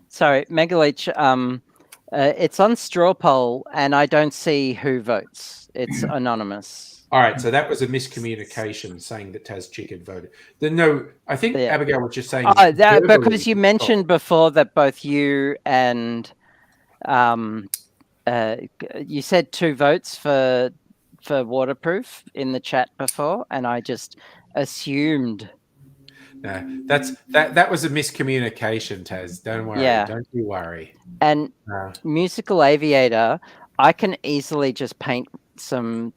Sorry, Megaleech. It's on straw poll, and I don't see who votes. It's anonymous. All right, so that was a miscommunication saying that Tazchick had voted. I think Abigail was just saying. Because you mentioned before that both you and you said 2 votes for waterproof in the chat before, and I just assumed. No, that was a miscommunication, Taz. Don't worry. Yeah. Don't you worry. And Musical Aviator, I can easily just paint some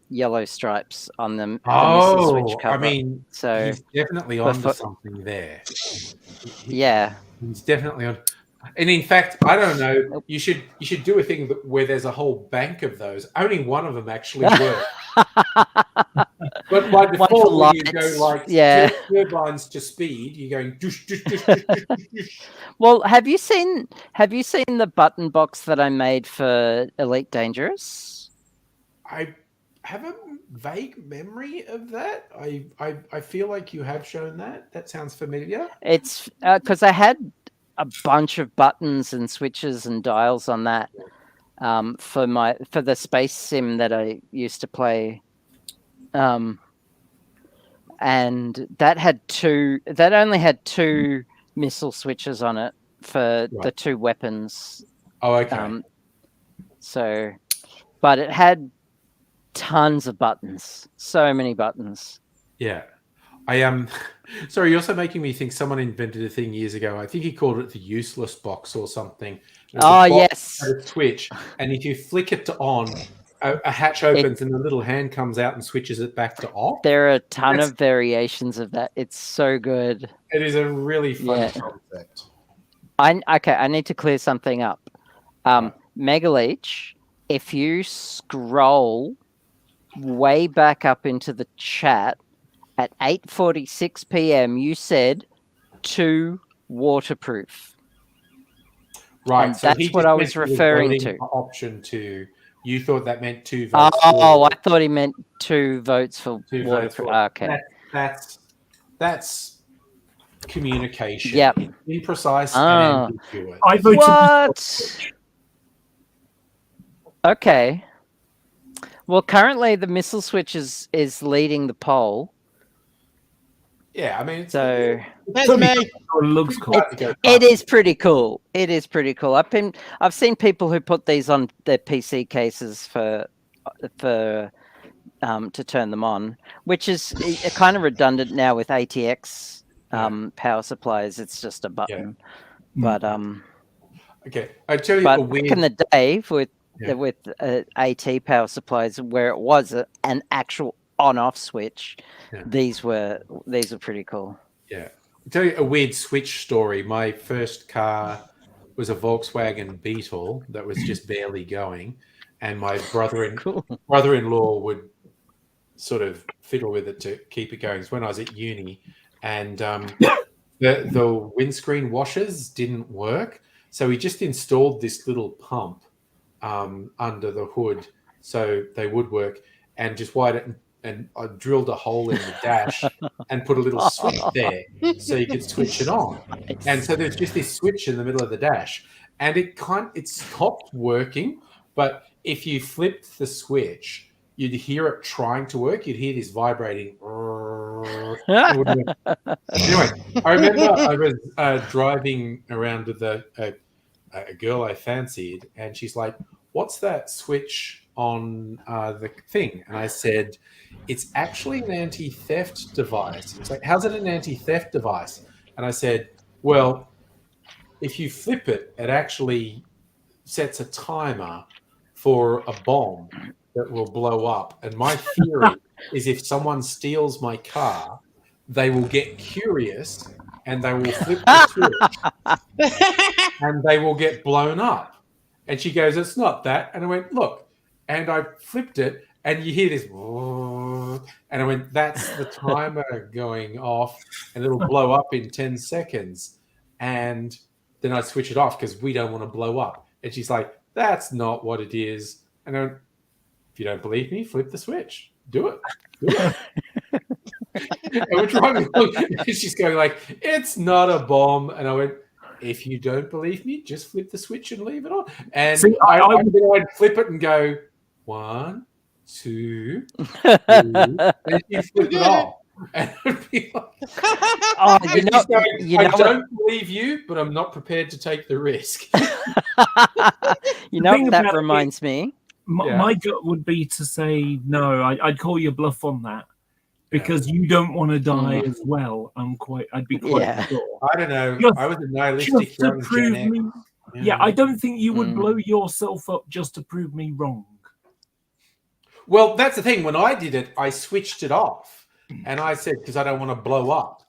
yellow stripes on them. I mean, so he's definitely onto something there. Yeah, he's definitely on. And in fact, I don't know. You should do a thing where there's a whole bank of those. Only one of them actually works. But by default, when you go like turbines to speed, you're going. Doosh, doosh, doosh, doosh, doosh, doosh. Well, have you seen the button box that I made for Elite Dangerous? I have a vague memory of that. I feel like you have shown that. That sounds familiar. It's because I had a bunch of buttons and switches and dials on that for the space sim that I used to play. And that only had 2 missile switches on it for the 2 weapons. Oh, okay. But it had tons of buttons, so many buttons. Yeah. I am. Sorry, you're also making me think someone invented a thing years ago. I think he called it the useless box or something. It was a Oh, box yes. that had a switch, and if you flick it to on, a hatch opens and the little hand comes out and switches it back to off. There are a ton That's- of variations of that. It's so good. It is a really fun Yeah. concept. I need to clear something up. Megaleech, if you scroll way back up into the chat at 8:46 p.m., you said 2 waterproof. Right, And so that's he what just I meant was he was referring voting to. for option 2. You thought that meant 2 votes. Oh, I for, thought he meant 2 votes for 2 votes waterproof. for. Okay. That's communication. Yep. It's imprecise Ah. and ambiguous. I voted. What? Okay. Well, currently the missile switch is leading the poll. Yeah, I mean, it's So That's Tell me me. It looks cool. quite to go it past. is pretty cool. It is pretty cool. I've seen people who put these on their PC cases for to turn them on, which is kind of redundant now with ATX power supplies. It's just a button. But Okay, I tell you but a back weird. in the day with Yeah. AT power supplies, where it was an actual on-off switch, Yeah. these were pretty cool. Yeah, I'll tell you a weird switch story. My first car was a Volkswagen Beetle that was just barely going, and my Cool. brother-in-law would sort of fiddle with it to keep it going. It's when I was at uni, and the windscreen washers didn't work, so he just installed this little pump under the hood so they would work, and just wired it. And I drilled a hole in the dash and put a little switch there so you could switch it on. And so there's just this switch in the middle of the dash, and it stopped working. But if you flipped the switch, you'd hear it trying to work. You'd hear this vibrating. Anyway, I remember I was driving around with a girl I fancied, and she's like, "What's that switch on the thing?" And I said, "It's actually an anti-theft device." It's like, "How's it an anti-theft device?" And I said, "Well, if you flip it, it actually sets a timer for a bomb that will blow up. And my theory is if someone steals my car, they will get curious and they will flip the switch and they will get blown up." And she goes, "It's not that." And I went, "Look." And I flipped it, and you hear this, and I went, "That's the timer going off, and it'll blow up in 10 seconds. And then I switch it off because we don't want to blow up." And she's like, "That's not what it is." And I went, "If you don't believe me, flip the switch. Do it. Do it." And we're driving along, and she's going like, "It's not a bomb." And I went, "If you don't believe me, just flip the switch and leave it on." And See, I'd flip it and go, 1, 2, 3, and she'd flip it off. And I'd be like, Oh, and you know, she's going, you "I know what? don't believe you, but I'm not prepared to take the risk." You know thing what that about it- reminds me? Yeah. My gut would be to say no. I'd call your bluff on that because you don't want to die as well. I'd be quite Yeah. sure. I don't know. Just- I was a nihilistic Just to young prove Gen X. me. Yeah, I don't think you would Mm. blow yourself up just to prove me wrong. Well, that's the thing. When I did it, I switched it off, and I said, because I don't want to blow up.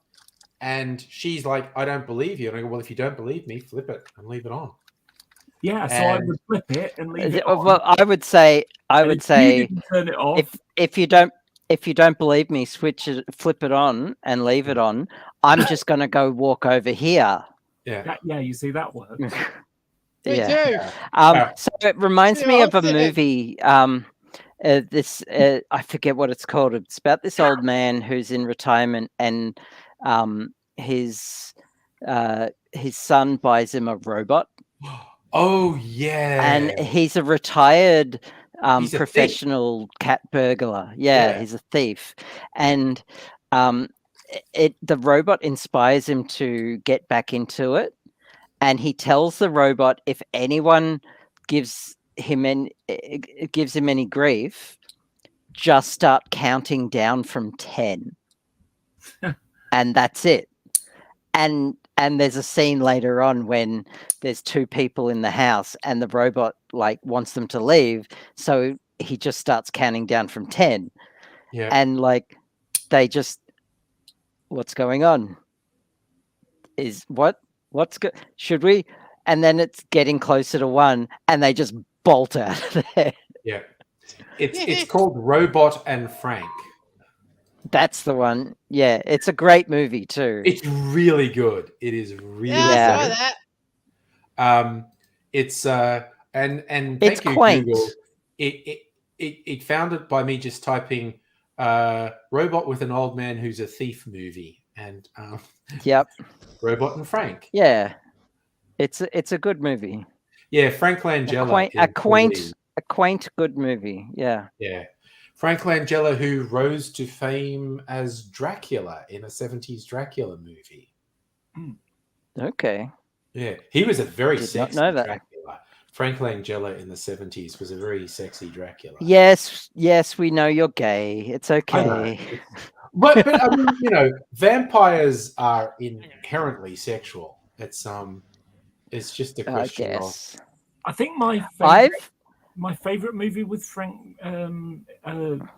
And she's like, "I don't believe you." And I go, "Well, if you don't believe me, flip it and leave it on." Yeah, so I And- would flip it and leave it on. Well, I would say And if you didn't turn it off. if you don't believe me, flip it on and leave it on. I'm just gonna go walk over here. Yeah. You see that works. Me Yeah. too. Yeah. So it reminds Yeah, me of a I'll say that. movie. I forget what it's called. It's about this old man who's in retirement, and his son buys him a robot, Oh yeah. and he's a retired He's a thief. professional cat burglar. Yeah, Yeah. he's a thief, and the robot inspires him to get back into it, and he tells the robot if anyone gives him any grief, just start counting down from 10. and that's it. And there's a scene later on when there's two people in the house and the robot like wants them to leave, so he just starts counting down from 10, Yeah. and like they just, what's going on? Is what's good? Should we? And then it's getting closer to 1, and they just bolt out of there. Yeah. It's called Robot and Frank. That's the one. Yeah, it's a great movie too. It's really good. It is really Yeah, I good. saw that. It's and It's thank you, quaint. Google. It found it by me just typing robot with an old man who's a thief movie, and Yep. Robot and Frank. Yeah. It's a good movie. Yeah, Frank Langella. A quaint, is- good movie. Yeah. Yeah. Frank Langella, who rose to fame as Dracula in a 70s Dracula movie. Okay. Yeah, he was a very Did not sexy know that. Dracula. Frank Langella in the 70s was a very sexy Dracula. Yes, we know you're gay. It's I know. okay. But I mean, vampires are inherently sexual. It's just a I question of guess. I think my favorite movie with Frank Langella.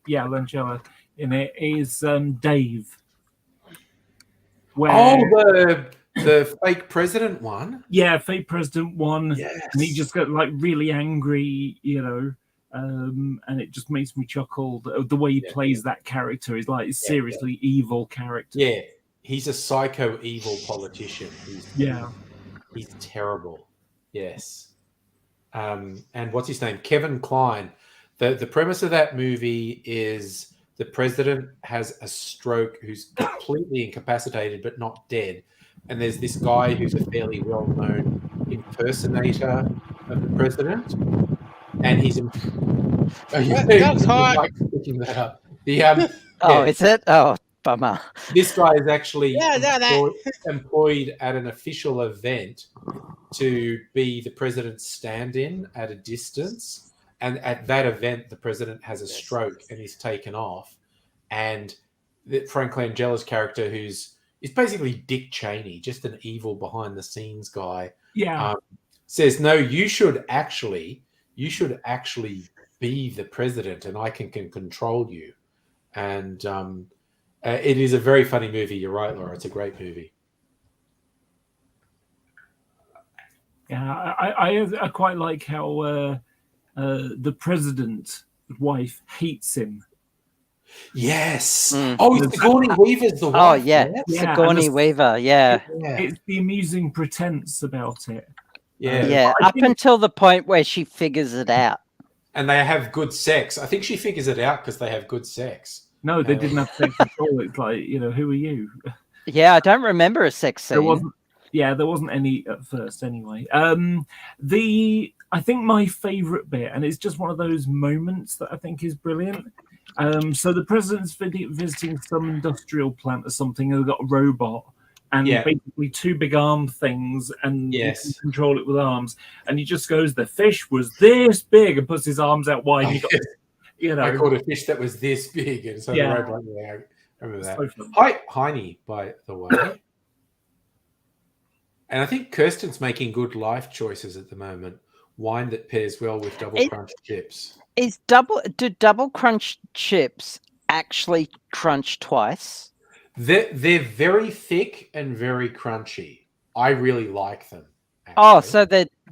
Langella in it is Dave. Where, Oh, the fake president one. yeah, Fake President one, Yes. and he just got like really angry, and it just makes me chuckle. The way he Yeah. plays that character is like seriously evil character. Yeah, he's a psycho evil politician. He's terrible. Yes. And what's his name? Kevin Kline. The premise of that movie is the president has a stroke who's completely incapacitated but not dead. And there's this guy who's a fairly well-known impersonator of the president. And he's That's hot. like picking that up. Oh, is it? Oh, bummer. This guy is actually Yeah, no, that- employed at an official event to be the president's stand-in at a distance. And at that event, the president has a stroke and he's taken off. And Frank Langella's character, who's basically Dick Cheney, just an evil behind-the-scenes guy, Yeah. says, "No, you should actually be the president, and I can control you." And it is a very funny movie. You're right, Laura. It's a great movie. Yeah, I quite like how the president's wife hates him. Yes. Mm. Oh, it's Sigourney Weaver's the Oh, wife. yeah. Yeah, Sigourney and Weaver. Yeah. Yeah. It's the amusing pretense about it. Yeah. Yeah. I Up think- until the point where she figures it out. And they have good sex. I think she figures it out because they have good sex. No, they didn't have sex at all. It's like, who are you? Yeah, I don't remember a sex scene. There wasn't. Yeah, there wasn't any at first. Anyway, I think my favourite bit, and it's just one of those moments that I think is brilliant. So the president's visiting some industrial plant or something, and they've got a robot and Yeah. basically two big arm things, and Yes. you can control it with arms. And he just goes, "The fish was this big," and puts his arms out wide. And you got, I caught a fish that was this big, and so Yeah. the robot. Yeah, I remember that. so fun. Hi, Heine, by the way. And I think Kirsten's making good life choices at the moment. Wine that pairs well with double It- crunch chips. Do double crunch chips actually crunch twice? They're very thick and very crunchy. I really like them. Oh, actually. so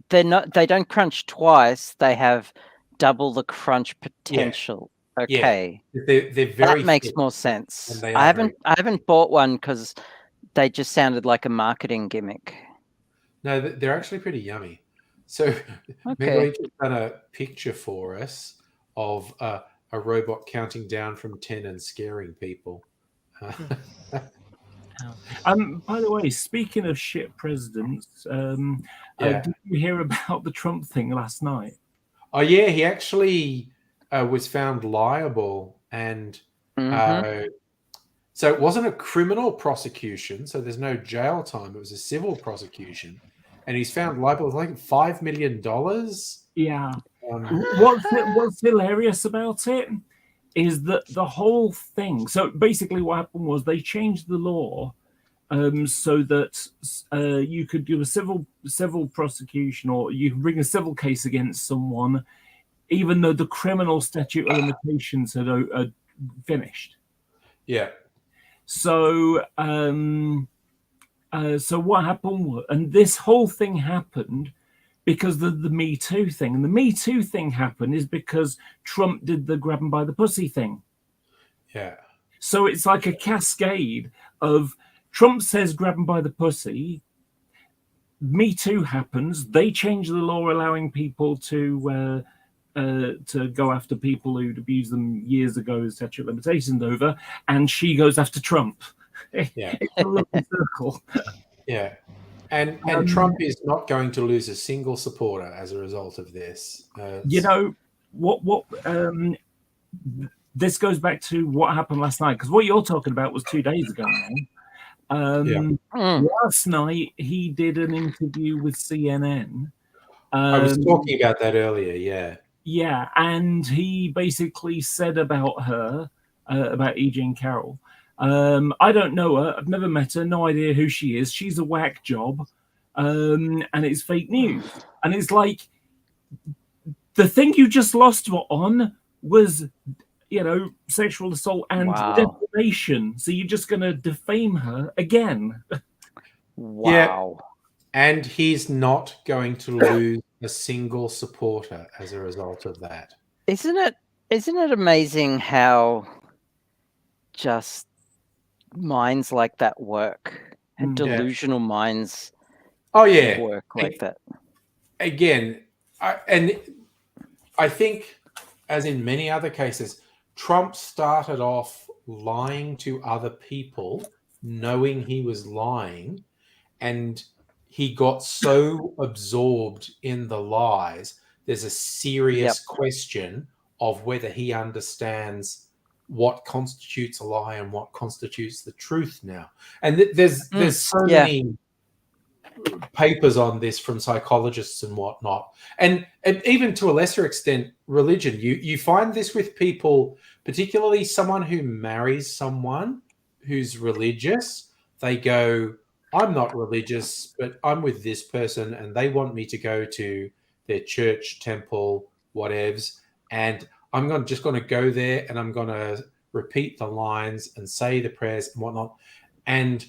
they don't crunch twice. They have double the crunch potential. Okay. they're very That makes thick. more sense. and they I are haven't bought one because they just sounded like a marketing gimmick. No, they're actually pretty yummy. So Okay. Megaline's just done a picture for us of a robot counting down from 10 and scaring people. By the way, speaking of shit presidents, Yeah. did you hear about the Trump thing last night? Oh yeah, he actually was found liable, and Mhm. so it wasn't a criminal prosecution, so there's no jail time. It was a civil prosecution, and he's found liable with like $5 million. Yeah. Um, What's hilarious about it is that the whole thing. So basically, what happened was they changed the law so that you could do a civil prosecution, or you can bring a civil case against someone, even though the criminal statute of limitations had finished. Yeah. So, so what happened, and this whole thing happened because the Me Too thing, and the Me Too thing happened is because Trump did the grab 'em by the pussy thing. Yeah. So it's like a cascade of Trump says grab 'em by the pussy. Me Too happens. They change the law allowing people to go after people who'd abused them years ago, statute of limitations over, and she goes after Trump. Yeah. It's a little circle. Yeah. And Trump is not going to lose a single supporter as a result of this. You know what this goes back to what happened last night, because what you're talking about was 2 days ago now. Last night he did an interview with CNN. I was talking about that earlier. Yeah, and he basically said about her, about E. Jean Carroll, I don't know her, I've never met her, no idea who she is, she's a whack job, and it's fake news. And it's like, the thing you just lost on was, sexual assault and defamation. So you're just going to defame her again. Wow. Yeah. And he's not going to lose a single supporter as a result of that. Isn't it amazing how just minds like that work, and delusional minds work like that? Again, I think, as in many other cases, Trump started off lying to other people, knowing he was lying, and he got so absorbed in the lies. There's a serious question of whether he understands what constitutes a lie and what constitutes the truth now. And there's so many papers on this from psychologists and whatnot, and even to a lesser extent, religion. You find this with people, particularly someone who marries someone who's religious. They go, I'm not religious, but I'm with this person and they want me to go to their church, temple, whatevs, and I'm just going to go there and I'm going to repeat the lines and say the prayers and whatnot. And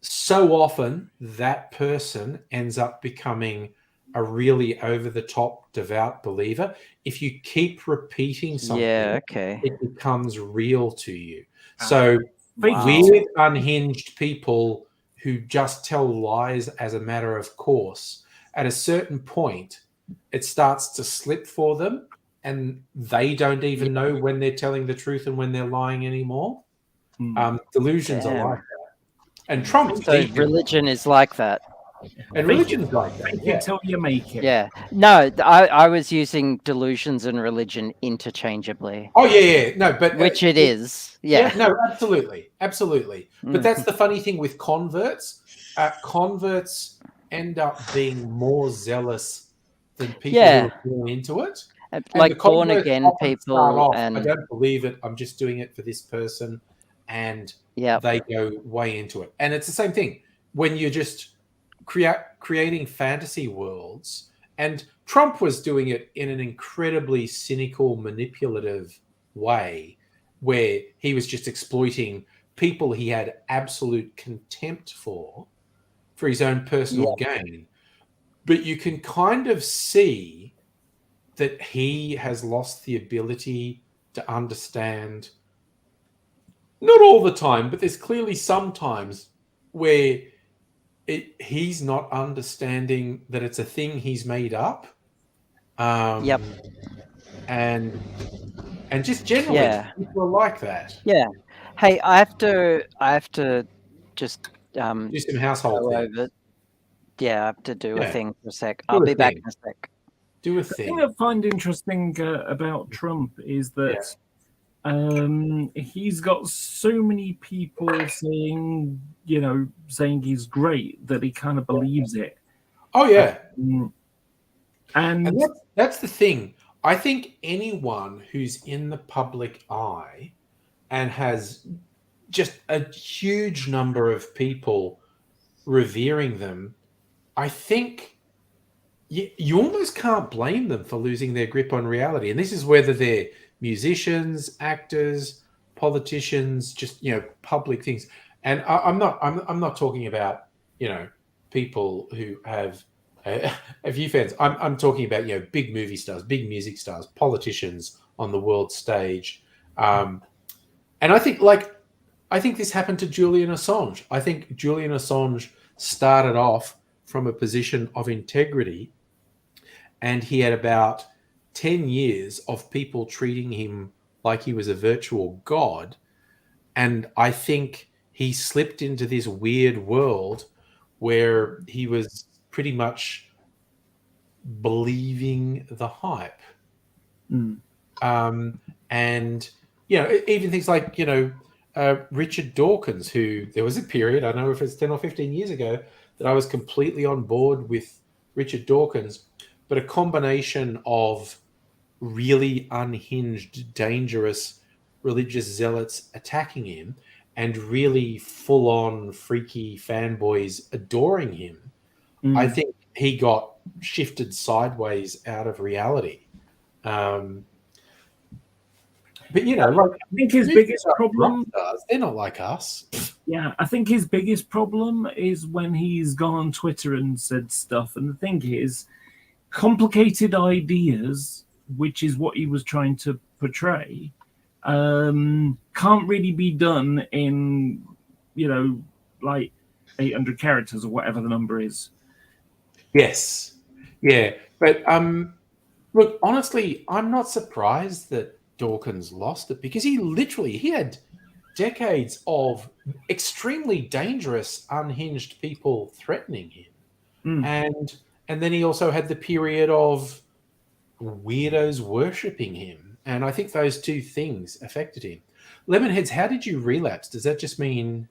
so often that person ends up becoming a really over-the-top devout believer. If you keep repeating something, it becomes real to you. So weird, unhinged people who just tell lies as a matter of course, at a certain point, it starts to slip for them, and they don't even know when they're telling the truth and when they're lying anymore. Delusions are like that. And Trump. So religion is like that. And religion's like that. Fake it till you make it. Yeah. No, I was using delusions and religion interchangeably. Oh, yeah. No, but which it is. Yeah. No, absolutely. But that's the funny thing with converts. Converts end up being more zealous than people who are born into it. Like born again people. I don't believe it. I'm just doing it for this person. And they go way into it. And it's the same thing when you're just creating fantasy worlds. And Trump was doing it in an incredibly cynical, manipulative way, where he was just exploiting people he had absolute contempt for his own personal gain. But you can kind of see that he has lost the ability to understand, not all the time, but there's clearly some times where he's not understanding that it's a thing he's made up. And just generally, people are like that. Yeah. Hey, I have to just do some household things. Yeah, I have to do a thing for a sec. I'll be back in a sec. Do a thing. thing. The thing I find interesting about Trump is that he's got so many people saying he's great that he kind of believes it. Oh yeah. And that's the thing. I think anyone who's in the public eye and has just a huge number of people revering them, I think you almost can't blame them for losing their grip on reality. And this is whether they're musicians, actors, politicians, just public things. And I'm not talking about people who have a few fans. I'm talking about big movie stars, big music stars, politicians on the world stage. And I think this happened to Julian Assange. I think Julian Assange started off from a position of integrity, and he had about 10 years of people treating him like he was a virtual god. And I think he slipped into this weird world where he was pretty much believing the hype. And even things like Richard Dawkins, who there was a period, I don't know if it's 10 or 15 years ago, that I was completely on board with Richard Dawkins, but a combination of really unhinged, dangerous religious zealots attacking him and really full-on freaky fanboys adoring him. I think he got shifted sideways out of reality. But I think his biggest problem, they're not like us. Yeah, I think his biggest problem is when he's gone on Twitter and said stuff. And the thing is, complicated ideas, which is what he was trying to portray, can't really be done in, like 800 characters or whatever the number is. Yes. Yeah. But look, honestly, I'm not surprised that Dawkins lost it, because he had decades of extremely dangerous, unhinged people threatening him. And then he also had the period of weirdos worshipping him. And I think those two things affected him. Lemonheads, how did you relapse? Does that just mean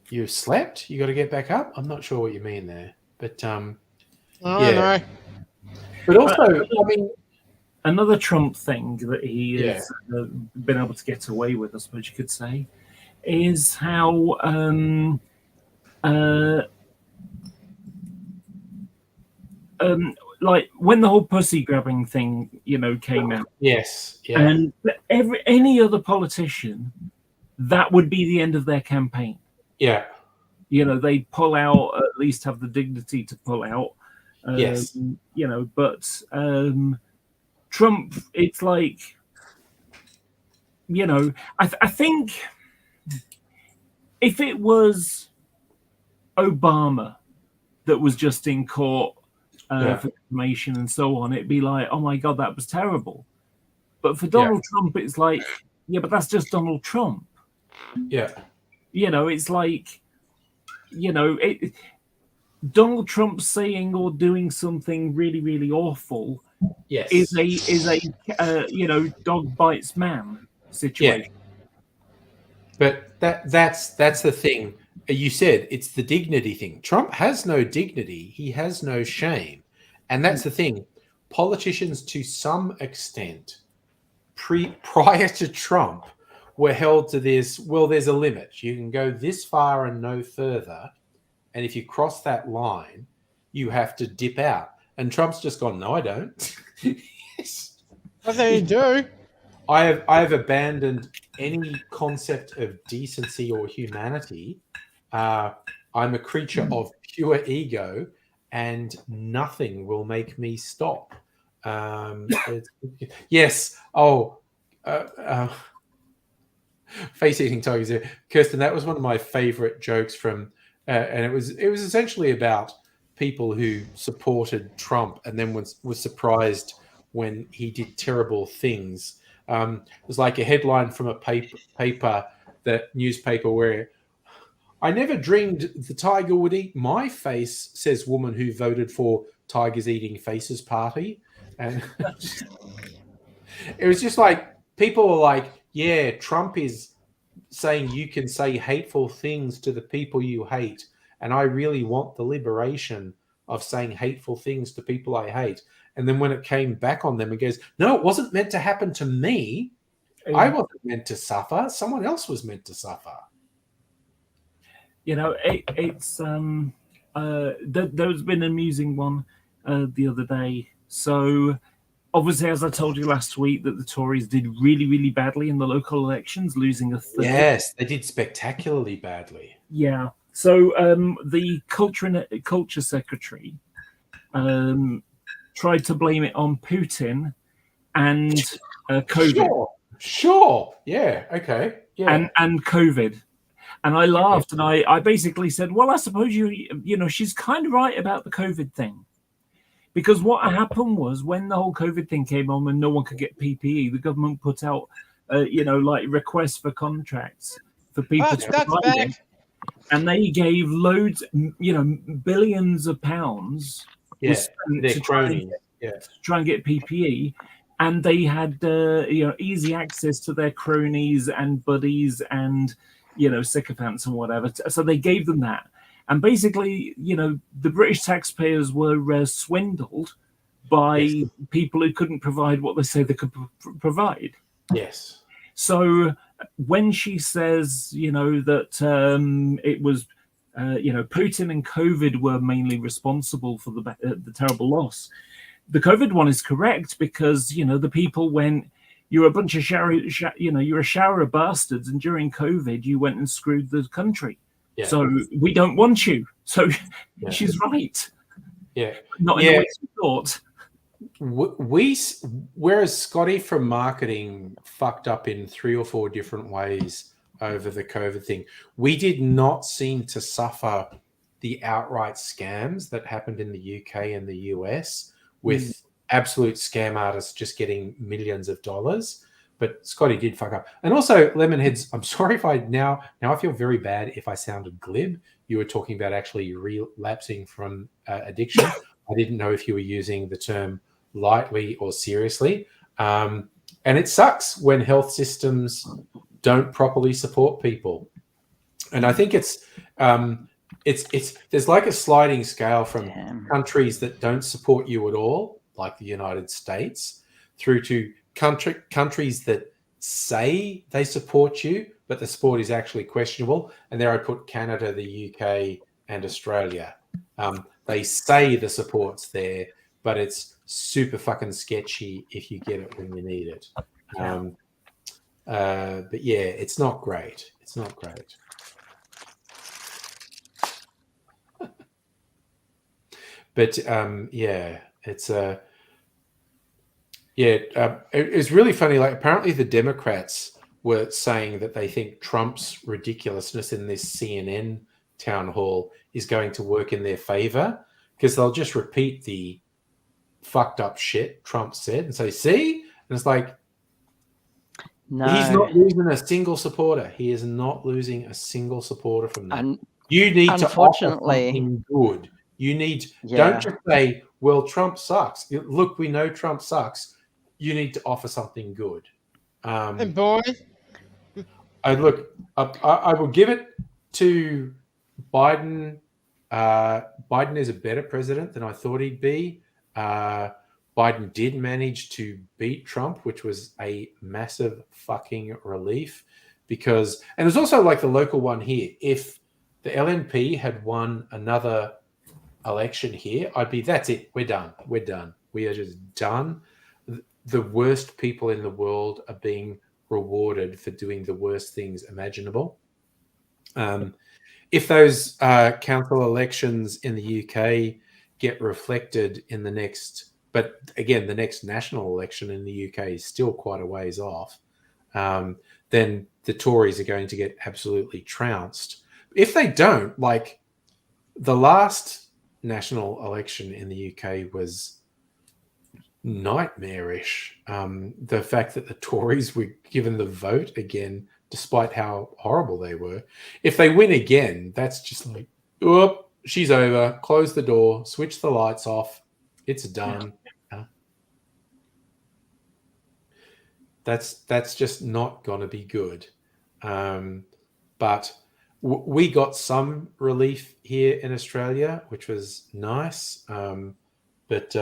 you slept? You got to get back up? I'm not sure what you mean there. But No. But also, I mean, another Trump thing that he has been able to get away with, I suppose you could say, is how like when the whole pussy grabbing thing, came out. Yes. Yeah. And any other politician, that would be the end of their campaign. Yeah. They pull out, at least have the dignity to pull out. Yes. But Trump, it's like, I think if it was Obama that was just in court for information and so on, it'd be like, oh my God, that was terrible. But for Donald Trump, it's like, yeah, but that's just Donald Trump. Yeah. It's like, Donald Trump saying or doing something really, really awful is a dog bites man situation. Yeah. But that's the thing. You said it's the dignity thing. Trump has no dignity. He has no shame. And that's the thing. Politicians, to some extent, prior to Trump, were held to this, well, there's a limit. You can go this far and no further. And if you cross that line, you have to dip out. And Trump's just gone, no, I don't. Yes. I think you do. I have abandoned any concept of decency or humanity. I'm a creature of pure ego, and nothing will make me stop. Yes. Oh, face-eating tigers. Kirsten, that was one of my favorite jokes from, and it was essentially about people who supported Trump and then was surprised when he did terrible things. It was like a headline from a paper, that newspaper, where I never dreamed the tiger would eat my face, says woman who voted for Tigers Eating Faces Party. And it was just like, people were like, yeah, Trump is saying you can say hateful things to the people you hate, and I really want the liberation of saying hateful things to people I hate. And then when it came back on them, it goes, no, it wasn't meant to happen to me. I wasn't meant to suffer. Someone else was meant to suffer. You know, it's there's been an amusing one the other day. So obviously, as I told you last week, that the Tories did really, really badly in the local elections, losing a third. Yes, they did spectacularly badly. Yeah. So the culture secretary tried to blame it on Putin and COVID. Sure. Yeah. Okay. Yeah. And COVID. And I laughed, and I basically said, well, I suppose you know, she's kind of right about the COVID thing. Because what happened was when the whole COVID thing came on and no one could get PPE, the government put out, like requests for contracts for people to provide it. And they gave loads, billions of pounds to try and get PPE. And they had, easy access to their cronies and buddies and, sycophants and whatever. So they gave them that. And basically, the British taxpayers were swindled by people who couldn't provide what they say they could provide. Yes. So when she says, that it was, Putin and COVID were mainly responsible for the terrible loss, the COVID one is correct because, the people went, you're a bunch of you're a shower of bastards. And during COVID, you went and screwed the country. Yeah. So we don't want you. So she's right. Yeah. Not in the way she thought. Whereas Scotty from marketing fucked up in 3 or 4 different ways over the COVID thing, we did not seem to suffer the outright scams that happened in the UK and the US with absolute scam artists just getting millions of dollars. But Scotty did fuck up. And also, Lemonheads, I'm sorry if I now I feel very bad if I sounded glib. You were talking about actually relapsing from addiction. I didn't know if you were using the term lightly or seriously. And it sucks when health systems don't properly support people. And I think it's there's like a sliding scale from countries that don't support you at all, like the United States, through to countries that say they support you, but the support is actually questionable. And there I put Canada, the UK, and Australia. They say the support's there, but it's super fucking sketchy if you get it when you need it. But yeah, it's not great. It's not great. But it's it was really funny. Like, apparently the Democrats were saying that they think Trump's ridiculousness in this CNN town hall is going to work in their favor because they'll just repeat the fucked up shit Trump said and say, see? And it's like, no, he's not losing a single supporter. He is not losing a single supporter from that. You need to offer something good. You need, don't just say, well, Trump sucks. Look, we know Trump sucks. You need to offer something good. And boy, I will give it to Biden. Biden is a better president than I thought he'd be. Biden did manage to beat Trump, which was a massive fucking relief because, and there's also like the local one here. If the LNP had won another election here, I'd be, that's it. We're done. We're done. We are just done. The worst people in the world are being rewarded for doing the worst things imaginable. If those council elections in the UK get reflected in the next, but again, the next national election in the UK is still quite a ways off, then the Tories are going to get absolutely trounced. If they don't, like the last national election in the UK was nightmarish. The fact that the Tories were given the vote again, despite how horrible they were. If they win again, that's just like, oop, she's over. Close the door, switch the lights off. It's done. That's just not going to be good. But we got some relief here in Australia, which was nice. But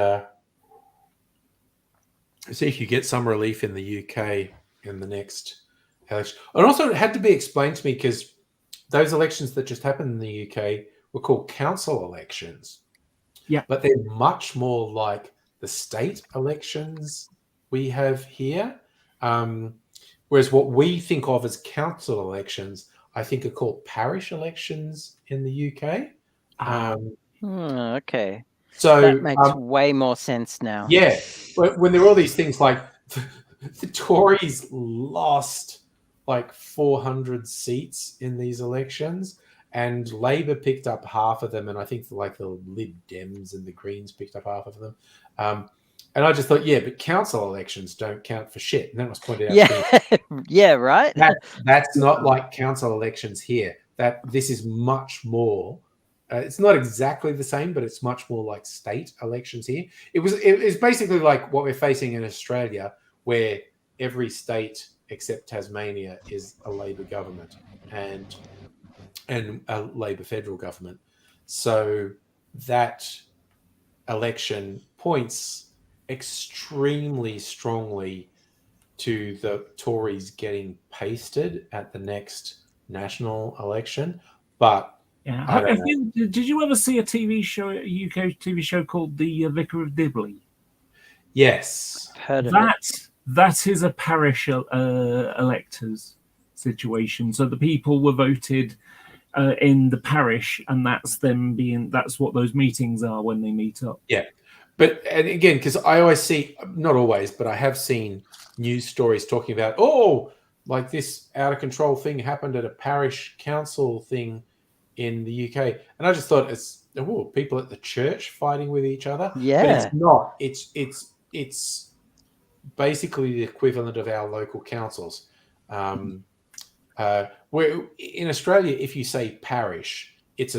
see if you get some relief in the UK in the next election. And also, it had to be explained to me because those elections that just happened in the UK were called council elections. Yeah. But they're much more like the state elections we have here. Whereas what we think of as council elections, I think are called parish elections in the UK. Okay. So That makes way more sense now. yeah, but when there were all these things like the Tories lost like 400 seats in these elections, and Labor picked up half of them, and I think like the Lib Dems and the Greens picked up half of them. And I just thought, yeah, but council elections don't count for shit. And then it was pointed out to me, yeah, right. that's not like council elections here. That this is much more. It's not exactly the same, but it's much more like state elections here. It's basically like what we're facing in Australia, where every state except Tasmania is a Labor government and a Labor federal government. So that election points extremely strongly to the Tories getting pasted at the next national election. But yeah, did you ever see a TV show, a UK TV show called The Vicar of Dibley? Yes, Heard of it. That is a parish electors situation. So the people were voted in the parish, and that's what those meetings are when they meet up. Yeah. But and again, because I always see, not always, but I have seen news stories talking about, like this out of control thing happened at a parish council thing in the UK. And I just thought it's people at the church fighting with each other. Yeah. But it's not. It's basically the equivalent of our local councils. Where in Australia, if you say parish, it's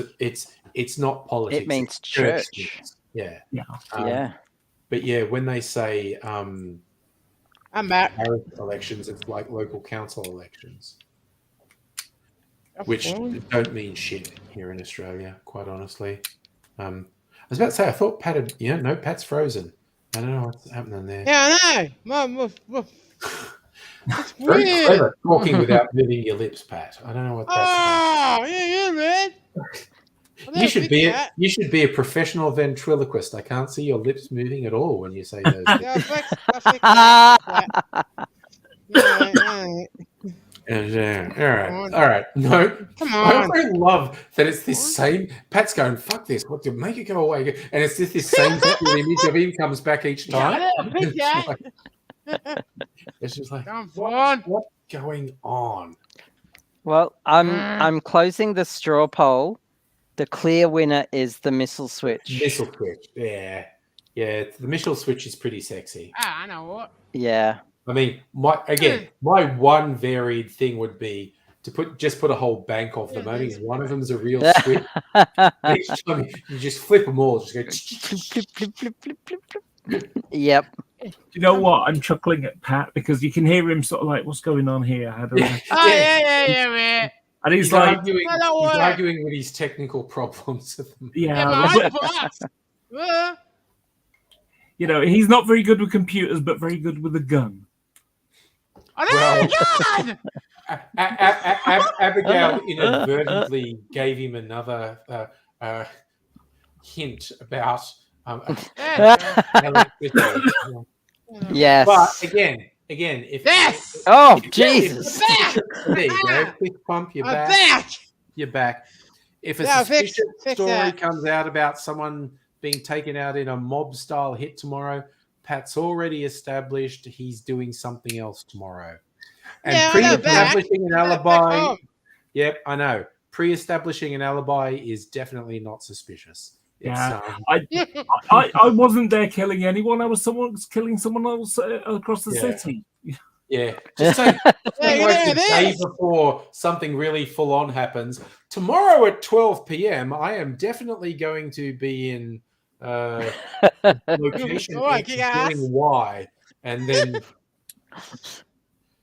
not politics. It means it's church. Yeah. Yeah. But yeah, when they say I'm back. parish elections, it's like local council elections, which don't mean shit here in Australia, quite honestly. I was about to say, I thought Pat had, no, Pat's frozen. I don't know what's happening there. Yeah, I know. It's Very weird. clever talking without moving your lips, Pat. I don't know what that's about. Oh, yeah, man. You should be a professional ventriloquist. I can't see your lips moving at all when you say those things. Yeah, I fix that. Yeah, All right. No, come I on. also love that it's this same. Pat's going, fuck this. What to make it go away? And it's just this same image of him comes back each time. It's just like, Come what's on. going on? Well, I'm closing the straw poll. The clear winner is the missile switch. Missile switch. Yeah. The missile switch is pretty sexy. I know what. Yeah. I mean, my one varied thing would be to put a whole bank of them. Only one of them is a real switch. Each time you just flip them all, just go. Flip, flip, flip, flip, flip, flip. Yep. You know what? I'm chuckling at Pat because you can hear him sort of like, "What's going on here?" I don't know. Oh, yeah, man. And he's like, arguing with his technical problems. Yeah. He's not very good with computers, but very good with a gun. Oh, God! Abigail inadvertently gave him another hint about electricity. Yes. But again, if oh Jesus, there you go. Quick pump, you're back. You're back. If a suspicious story comes out about someone being taken out in a mob style hit tomorrow, Pat's already established he's doing something else tomorrow. And pre-establishing an alibi. Yep, I know. Pre-establishing an alibi is definitely not suspicious. Yeah, I wasn't there killing anyone. I was killing someone else across the city. Yeah, just like the day before something really full on happens. Tomorrow at 12 p.m., I am definitely going to be in location doing Y, and then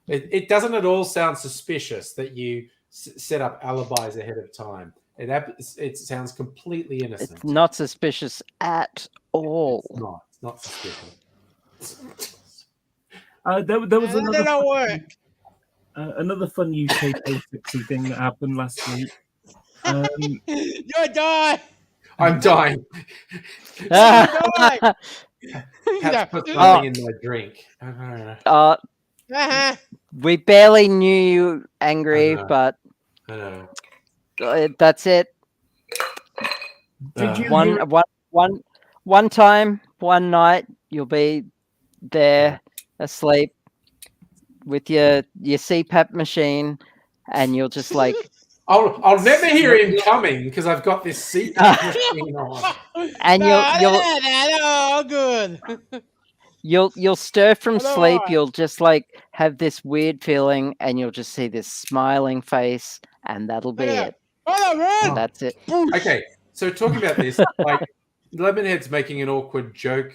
it doesn't at all sound suspicious that you set up alibis ahead of time. It sounds completely innocent. It's not suspicious at all. It's not suspicious. There was That don't work. another fun UK sexy thing that happened last week. You're dying. I'm dying. Dying. Pat put something in my drink. Uh-huh. We barely knew you angry, know. but I know. that's it. Did you One time, one night, you'll be there asleep with your CPAP machine, and you'll just like I'll never hear him coming because I've got this seat machine on. and No, good. you'll stir from Hello, sleep. hi. You'll just like have this weird feeling, and you'll just see this smiling face, and that'll be Yeah. it. Hold on, man. And that's it. Okay, so talking about this, like Lemonhead's making an awkward joke,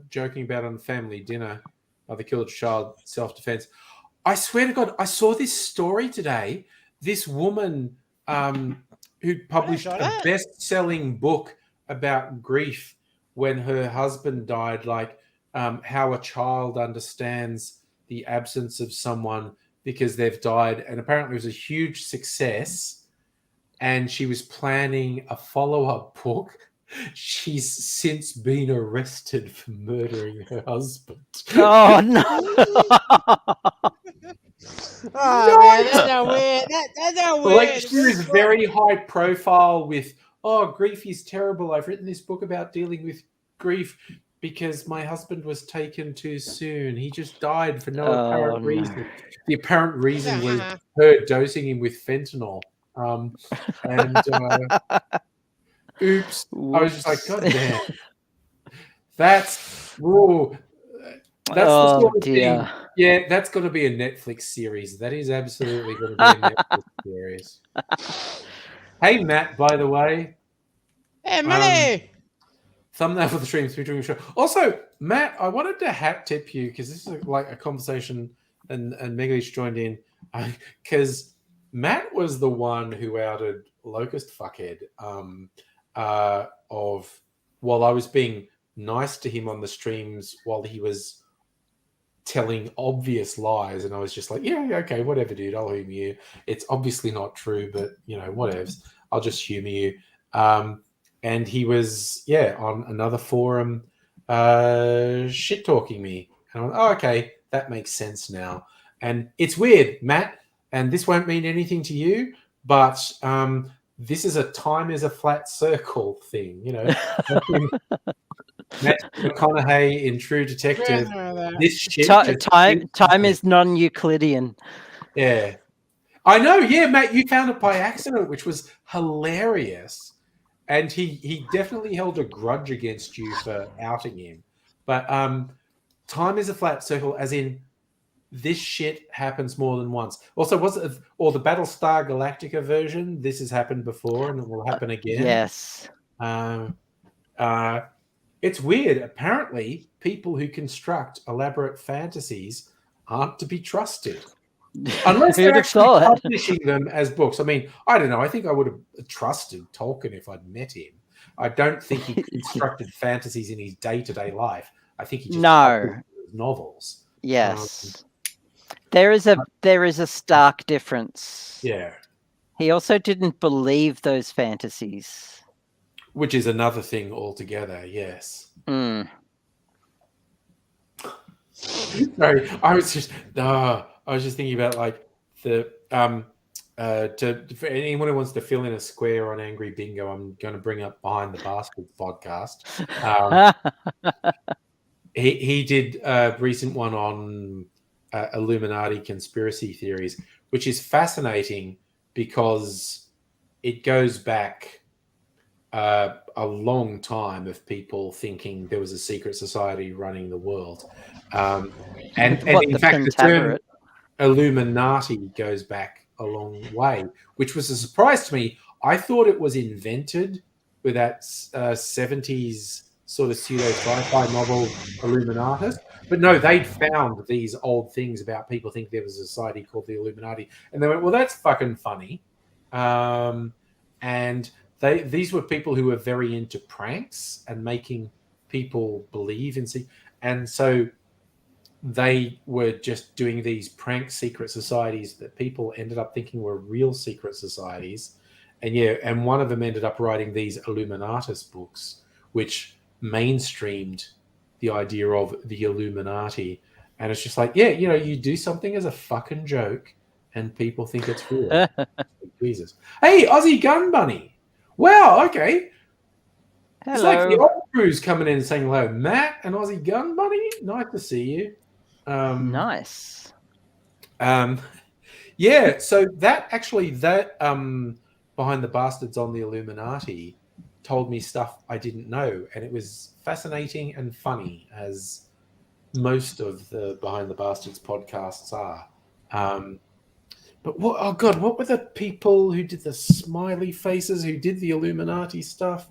joking about on family dinner, the killed child self-defense. I swear to God, I saw this story today. This woman who published saw a that. best-selling book about grief when her husband died, like how a child understands the absence of someone because they've died, and apparently it was a huge success. And she was planning a follow-up book. She's since been arrested for murdering her husband. Oh no! Oh, man, that's not weird. That's not weird. Like, she was very high profile with, grief is terrible. I've written this book about dealing with grief because my husband was taken too soon. He just died for no apparent reason. The apparent reason was her dosing him with fentanyl. Oops. I was just like, God damn. That's the sort of thing. Yeah, that's going to be a Netflix series. That is absolutely going to be a Netflix series. Hey, Matt, by the way. Hey, money. Thumbnail for the stream. Show. Also, Matt, I wanted to hat tip you because this is like a conversation, and Meglish joined in because Matt was the one who outed Locust Fuckhead while I was being nice to him on the streams while he was telling obvious lies, and I was just like, yeah, okay, whatever, dude, I'll humor you. It's obviously not true, but whatevs. I'll just humor you. And he was, on another forum, shit talking me. And I went, okay, that makes sense now. And it's weird, Matt, and this won't mean anything to you, but this is a time is a flat circle thing, Matthew McConaughey in True Detective. This shit time is non-Euclidean. Yeah. I know, yeah, Matt, you found it by accident, which was hilarious. And he definitely held a grudge against you for outing him. But time is a flat circle, as in this shit happens more than once. Also, was it the Battlestar Galactica version? This has happened before and it will happen again. Yes. It's weird. Apparently, people who construct elaborate fantasies aren't to be trusted. Unless they're actually publishing them as books. I mean, I don't know. I think I would have trusted Tolkien if I'd met him. I don't think he constructed fantasies in his day-to-day life. I think he just published novels. Yes. There is a stark difference. Yeah. He also didn't believe those fantasies. Which is another thing altogether, yes. Mm. Sorry, I was just thinking about like the for anyone who wants to fill in a square on Angry Bingo, I'm going to bring up Behind the Baskets podcast. He did a recent one on Illuminati conspiracy theories, which is fascinating because it goes back a long time of people thinking there was a secret society running the world. And in fact, the term Illuminati goes back a long way, which was a surprise to me. I thought it was invented with that 70s sort of pseudo sci-fi novel Illuminatus. But no, they'd found these old things about people think there was a society called the Illuminati, and they went, "Well, that's fucking funny." And these were people who were very into pranks and making people believe in and so they were just doing these prank secret societies that people ended up thinking were real secret societies. And one of them ended up writing these Illuminatus books, which mainstreamed the idea of the Illuminati. And it's just like, you do something as a fucking joke and people think it's real. Jesus. Hey, Aussie Gun Bunny. Wow, okay. Hello. It's like the old crew's coming in and saying hello. Matt and Aussie Gun Bunny, nice to see you. Nice. Yeah, so that Behind the Bastards on the Illuminati told me stuff I didn't know, and it was fascinating and funny, as most of the Behind the Bastards podcasts are. But what were the people who did the smiley faces, who did the Illuminati stuff?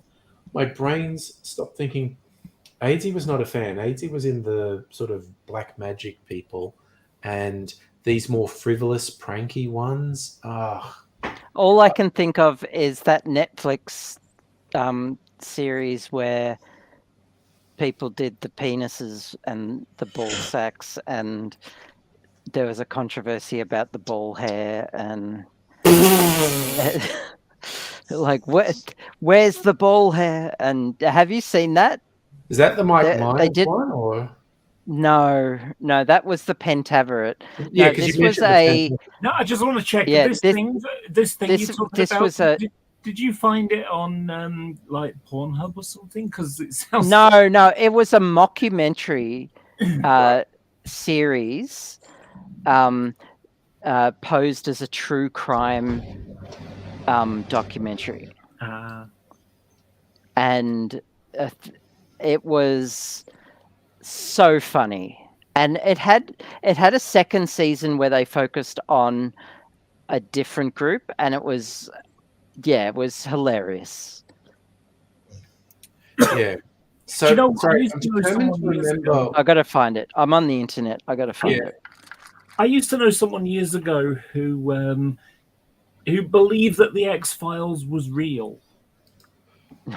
My brain's stopped thinking. Aidsy was not a fan. Aidsy was in the sort of black magic people, and these more frivolous, pranky ones. All I can think of is that Netflix series where people did the penises and the ball sacks, and there was a controversy about the ball hair and like where's the ball hair? And have you seen that? Is that the Mike Myers they did one, or no, that was the Pentaveret. yeah? No, Because this you was mentioned No, I just want to check. Yeah, this this- thing you're talking this about. was a- Did you find it on like Pornhub or something? Because it sounds no, it was a mockumentary series posed as a true crime documentary. And it was so funny, and it had a second season where they focused on a different group, and it was hilarious. yeah. So Do you know, sorry, I I'm used to know determined to someone years remember. ago. I gotta find it. I'm on the internet. I gotta find it. I used to know someone years ago who believed that the X-Files was real.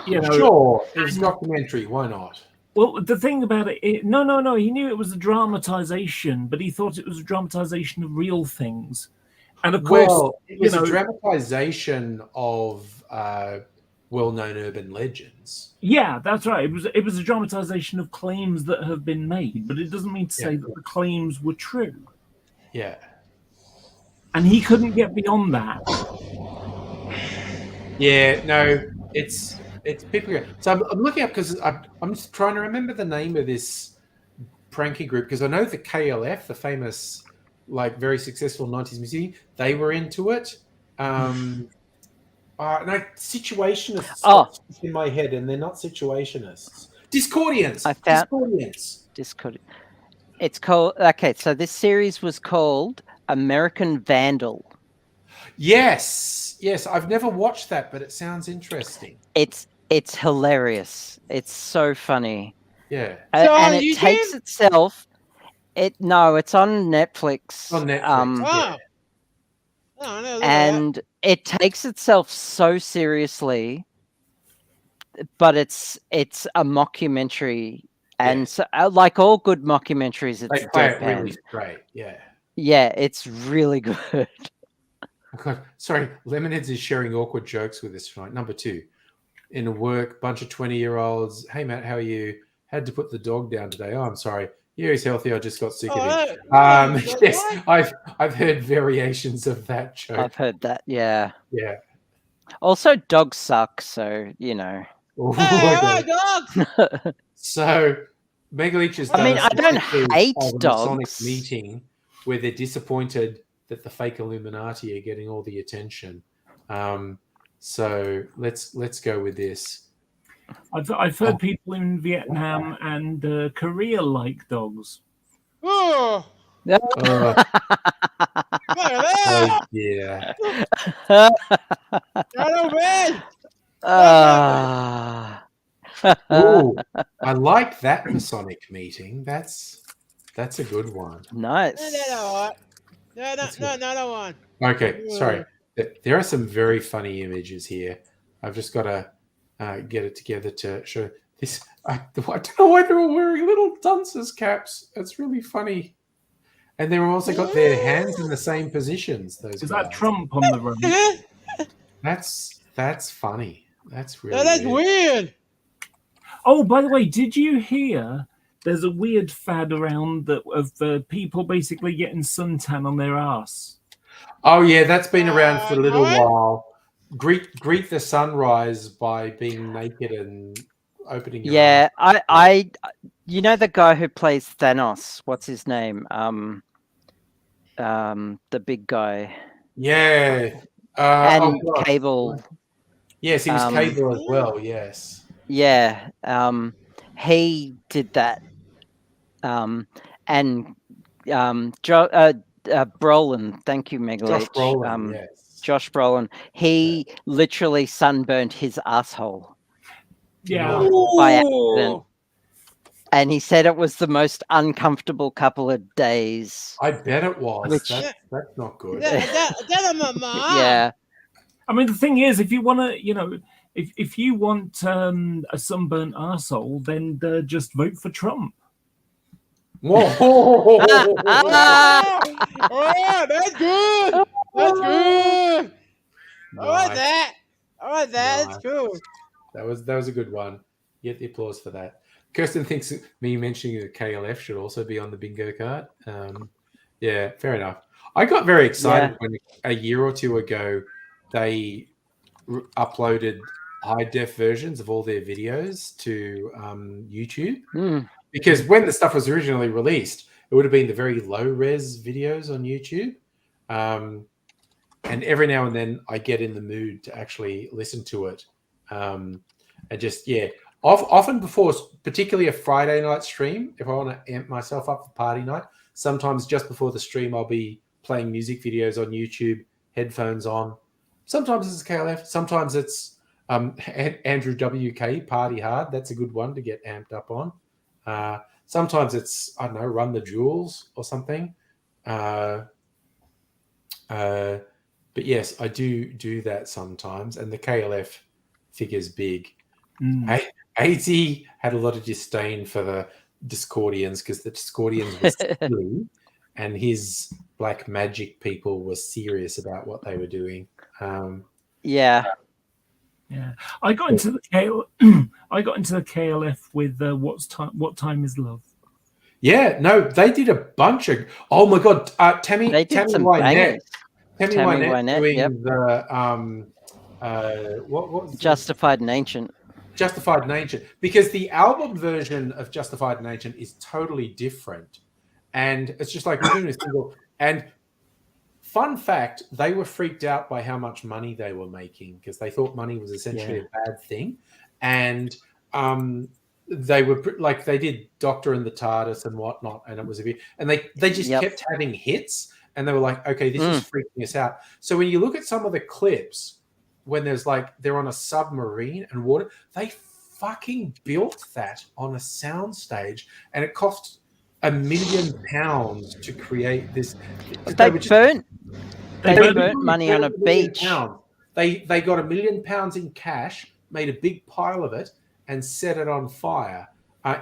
You know, Sure, it was a documentary. Why not? well, the thing about it, no, he knew it was a dramatization, but he thought it was a dramatization of real things. And of course, Well, it was you know- a dramatization of well-known urban legends. yeah, that's right. It was a dramatization of claims that have been made, but it doesn't mean to say Yeah. that the claims were true. Yeah. And he couldn't get beyond that. Yeah, no, it's people. So I'm looking up because I'm just trying to remember the name of this pranky group, because I know the KLF, the famous, like, very successful 90s music, they were into it. No, situationists popped in my head, and they're not situationists. Discordians. I found- Discordians. Discord. It's called so this series was called American Vandal. Yes, I've never watched that, but it sounds interesting. It's hilarious. It's so funny. Yeah. And on it YouTube? takes itself. It's on Netflix. On Netflix. Wow. Oh, no, look at And it takes itself so seriously, but it's a mockumentary, and so, like all good mockumentaries, it's They play it deadpan. really straight. Yeah. Yeah, it's really good. God, sorry, Lemonheads is sharing awkward jokes with us tonight. Number 2, in a work, bunch of 20-year-olds. Hey, Matt, how are you? Had to put the dog down today. Oh, I'm sorry. Yeah, he's healthy. I just got sick of him. Yes, I've heard variations of that joke. I've heard that. Yeah. Yeah. Also, dogs suck. So Oh, Hey, okay. dogs! So, Megaleech has I done mean, a I don't series hate of a dogs. Masonic meeting where they're disappointed that the fake Illuminati are getting all the attention. So let's go with this. I've heard people in Vietnam and Korea like dogs. Oh, Oh, look at that! yeah. Right over in! Ah. Ooh, I like that Masonic meeting. That's a good one. Nice. That's No, good. another one. Okay, sorry. There are some very funny images here. I've just got to get it together to show this. I don't know why they're all wearing little dunces caps. It's really funny. And they've also got their hands in the same positions. Those Is guys. that Trump on the right? That's funny. That's really No, that's weird. weird. Oh, by the way, did you hear there's a weird fad around that of people basically getting suntan on their ass? Oh yeah, that's been around for a little what? while. Greet the sunrise by being naked and opening your Yeah, eyes. I, you know the guy who plays Thanos. What's his name? The big guy. Yeah. And oh gosh. Cable. Yes, he was um, Cable as well. Yes. Yeah, he did that. And Brolin, thank you, Josh Megaleech. Brolin. Yes. Josh Brolin, he literally sunburnt his asshole Yeah. by accident. And he said it was the most uncomfortable couple of days. I bet it was. Which- That's not good. That's my mom. Yeah. I mean, the thing is, if you want to, if you want a sunburnt arsehole, then just vote for Trump. Whoa. Oh, that's good. That's good. I like Nice. that. I like that. Nice. That's cool. That was a good one. Get the applause for that. Kirsten thinks me mentioning the KLF should also be on the bingo card. Yeah, fair enough. I got very excited when a year or two ago they uploaded high def versions of all their videos to YouTube. Because when the stuff was originally released, it would have been the very low res videos on YouTube. And every now and then I get in the mood to actually listen to it. And just, often before, particularly a Friday night stream, if I want to amp myself up for party night, sometimes just before the stream, I'll be playing music videos on YouTube, headphones on. Sometimes it's KLF, sometimes it's Andrew WK, Party Hard. That's a good one to get amped up on. Sometimes it's, I don't know, Run the Jewels or something. But yes, I do that sometimes. And the KLF figure's big. AZ had a lot of disdain for the Discordians because the Discordians were silly and his black magic people were serious about what they were doing. Yeah. I got into the KLF with What Time Is Love. Yeah, no, they did a bunch of. Oh my god, Tammy Wynette. Tammy Wynette doing the what was Justified and Ancient. Justified and Ancient, because the album version of Justified and Ancient is totally different, and it's just like we're doing a single. And fun fact, they were freaked out by how much money they were making because they thought money was essentially a bad thing, and they were like they did Doctor and the TARDIS and whatnot, and it was a bit, and they just kept having hits, and they were like, okay, this is freaking us out. So when you look at some of the clips, when there's like they're on a submarine and water, they fucking built that on a soundstage, and it cost £1 million to create this. They burnt money on a beach. They got £1 million in cash, made a big pile of it, and set it on fire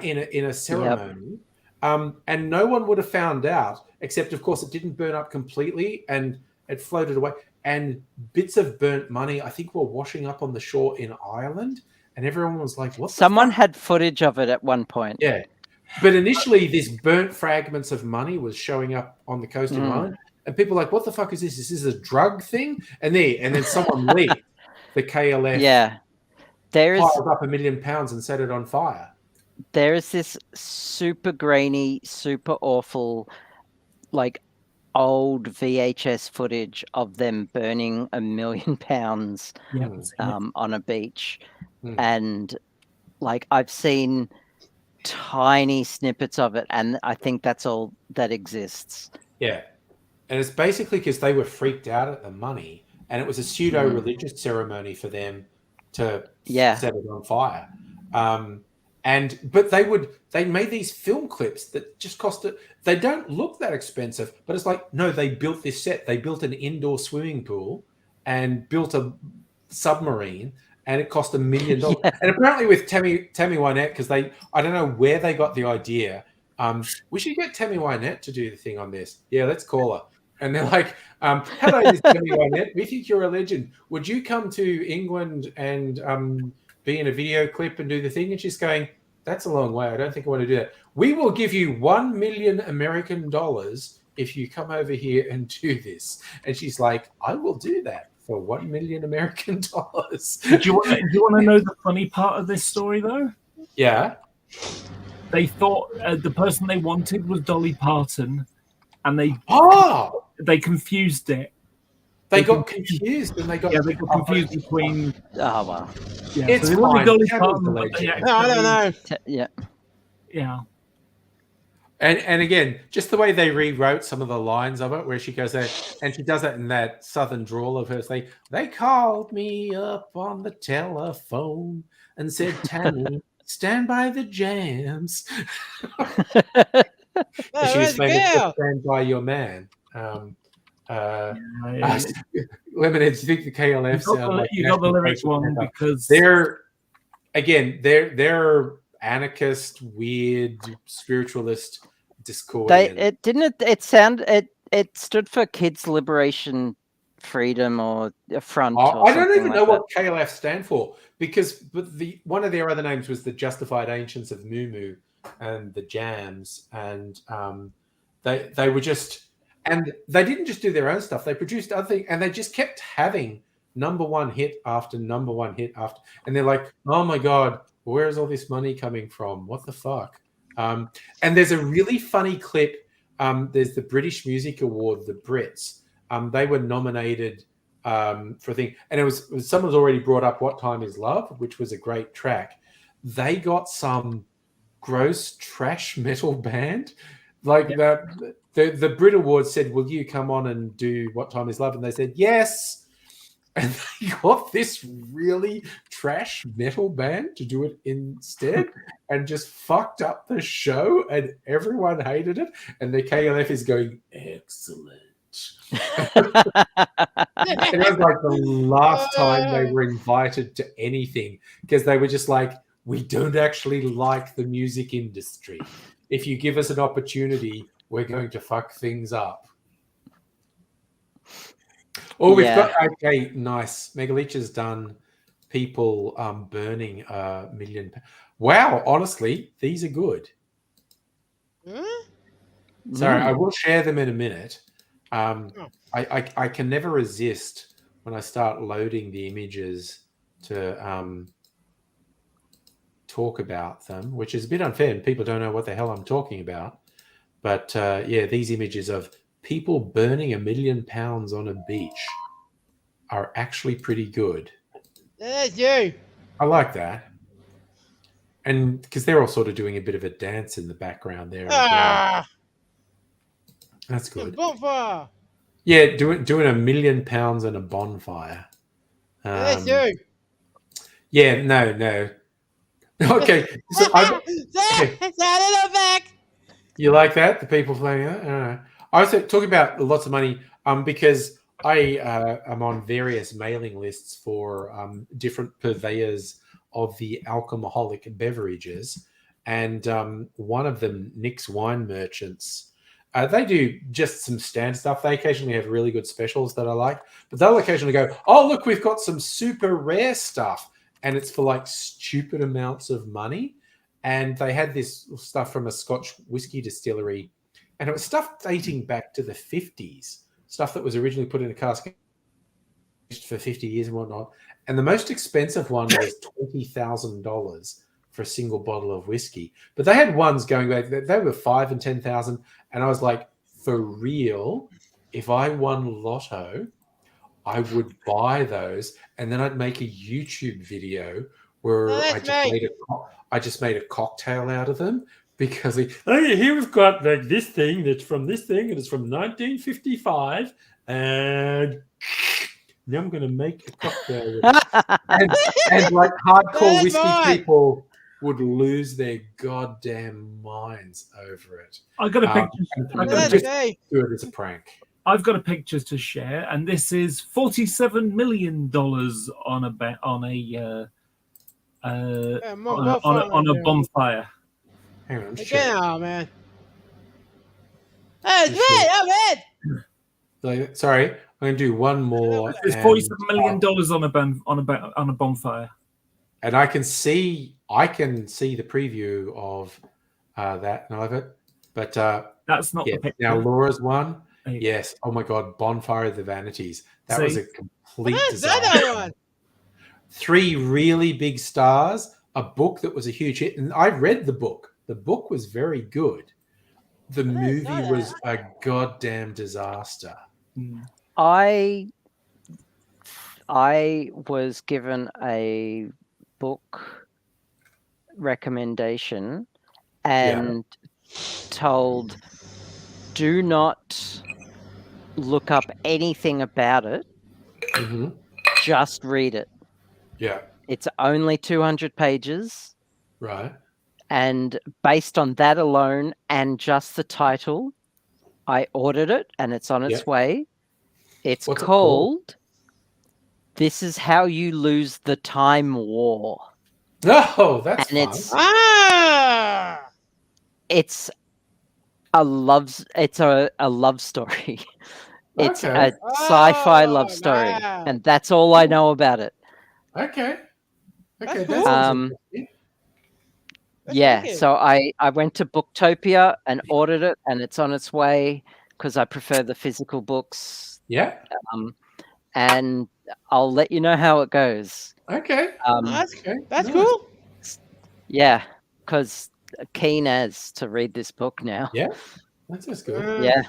in a ceremony. And no one would have found out, except of course it didn't burn up completely and it floated away. And bits of burnt money, I think, were washing up on the shore in Ireland, and everyone was like, "What?" Someone had footage of it at one point. Yeah, but initially, this burnt fragments of money was showing up on the coast of Ireland, and people were like, "What the fuck is this? Is this a drug thing?" And then someone leaked the KLF. Yeah, there is piled up £1 million and set it on fire. There is this super grainy, super awful, like old VHS footage of them burning £1 million on a beach. And like I've seen tiny snippets of it, and I think that's all that exists. Yeah. And it's basically because they were freaked out at the money, and it was a pseudo-religious ceremony for them to set it on fire. But they made these film clips that just cost it. They don't look that expensive, but it's like, no, they built this set. They built an indoor swimming pool and built a submarine, and it cost $1 million. Yeah. And apparently with Tammy Wynette, because I don't know where they got the idea. We should get Tammy Wynette to do the thing on this. Yeah, let's call her. And they're like, hello, this is Tammy Wynette. We think you're a legend. Would you come to England and be in a video clip and do the thing? And she's going, that's a long way. I don't think I want to do that. We will give you $1 million American if you come over here and do this. And she's like, I will do that for $1 million American. Do you want to know the funny part of this story, though? Yeah. They thought the person they wanted was Dolly Parton, and they confused it. They got confused, and they got confused between. Oh wow. Yeah, it's so fine. Dolly Carol's Parton, the but they legend. No, I don't know. Yeah. Yeah. And again, just the way they rewrote some of the lines of it, where she goes there and she does that in that southern drawl of hers. They called me up on the telephone and said, "Tammy, stand by the jams." No, She was where's saying, Gail? "Stand by your man." Yeah. Lemonade, do you think the KLF sound like you got the National lyrics Patriot wrong Center? because They're anarchist, weird, spiritualist, Discordian. It stood for Kids Liberation Freedom or Front. Oh, or I don't something even like know that. what KLF stand for, because one of their other names was the Justified Ancients of Moo and the Jams, and they were just, and they didn't just do their own stuff. They produced other things, and they just kept having number one hit after number one hit after, and they're like, oh my god, where is all this money coming from? What the fuck? And there's a really funny clip. There's the British Music Award, the Brits. They were nominated for a thing, and it was someone's already brought up "What Time Is Love," which was a great track. They got some gross trash metal band, like the Brit Awards said, "Will you come on and do What Time Is Love?" And they said yes. And they got this really trash metal band to do it instead, and just fucked up the show, and everyone hated it. And the KLF is going, excellent. And it was like the last time they were invited to anything, because they were just like, we don't actually like the music industry. If you give us an opportunity, we're going to fuck things up. Oh, we've got, okay, nice. Megaleech has done people burning $1 million. Wow, honestly, these are good. Sorry, I will share them in a minute. I can never resist when I start loading the images to talk about them, which is a bit unfair, and people don't know what the hell I'm talking about. But yeah, these images of people burning £1 million on a beach are actually pretty good. There's you. I like that. And because they're all sort of doing a bit of a dance in the background there. As well. That's The good. bonfire. Yeah, doing £1 million and a bonfire. There's you. Yeah, no. Okay. So back. you like that? The people playing that? I was talking about lots of money because I am on various mailing lists for different purveyors of the alcoholic beverages. And one of them, Nick's Wine Merchants, they do just some standard stuff. They occasionally have really good specials that I like. But they'll occasionally go, oh, look, we've got some super rare stuff. And it's for like stupid amounts of money. And they had this stuff from a Scotch whiskey distillery. And it was stuff dating back to the 50s, stuff that was originally put in a cask for 50 years and whatnot. And the most expensive one was $20,000 for a single bottle of whiskey. But they had ones going back, they were $5,000 and $10,000. And I was like, for real, if I won Lotto, I would buy those. And then I'd make a YouTube video where I just made a cocktail out of them. Because here we've got like this thing that's from this thing, and it's from 1955, and now I'm going to make a cocktail with it. and like hardcore whiskey people would lose their goddamn minds over it. I got a Um, picture. and I got a just picture. Okay. do it as a prank. I've got a picture to share, and this is $47 million on a on a bonfire. Hang on, Get shit. out, man. Hey, it's Shit. red. Oh, red. Like, sorry, I'm going to do one more. There's $47 million on a bonfire. And I can see the preview of that and all of it. But That's not yeah, the picture. now Laura's one. There you go. Yes. Oh my God, Bonfire of the Vanities. That was See? a complete Where's disaster. that one? 3 really big stars, a book that was a huge hit. And I read the book. The book was very good. The movie that. was a goddamn disaster. Mm. I was given a book recommendation and told, do not look up anything about it, Mm-hmm. just read it. Yeah. It's only 200 pages, Right. and based on that alone and just the title, I ordered it and it's on its Yeah. way. It's What's it called? called This Is How You Lose the Time War. Oh, that's And fun. it's Ah! a love story. It's Okay. a sci-fi love Oh, story, wow. and that's all I know about it. Okay. That's Okay. cool. That sounds Um, interesting. Let's Yeah, take it. so I went to Booktopia and ordered it, and it's on its way because I prefer the physical books. Yeah. And I'll let you know how it goes. Okay. That's Okay. that's nice. cool. Yeah, because keen as to read this book now. Yeah. That sounds good. Mm. Yeah.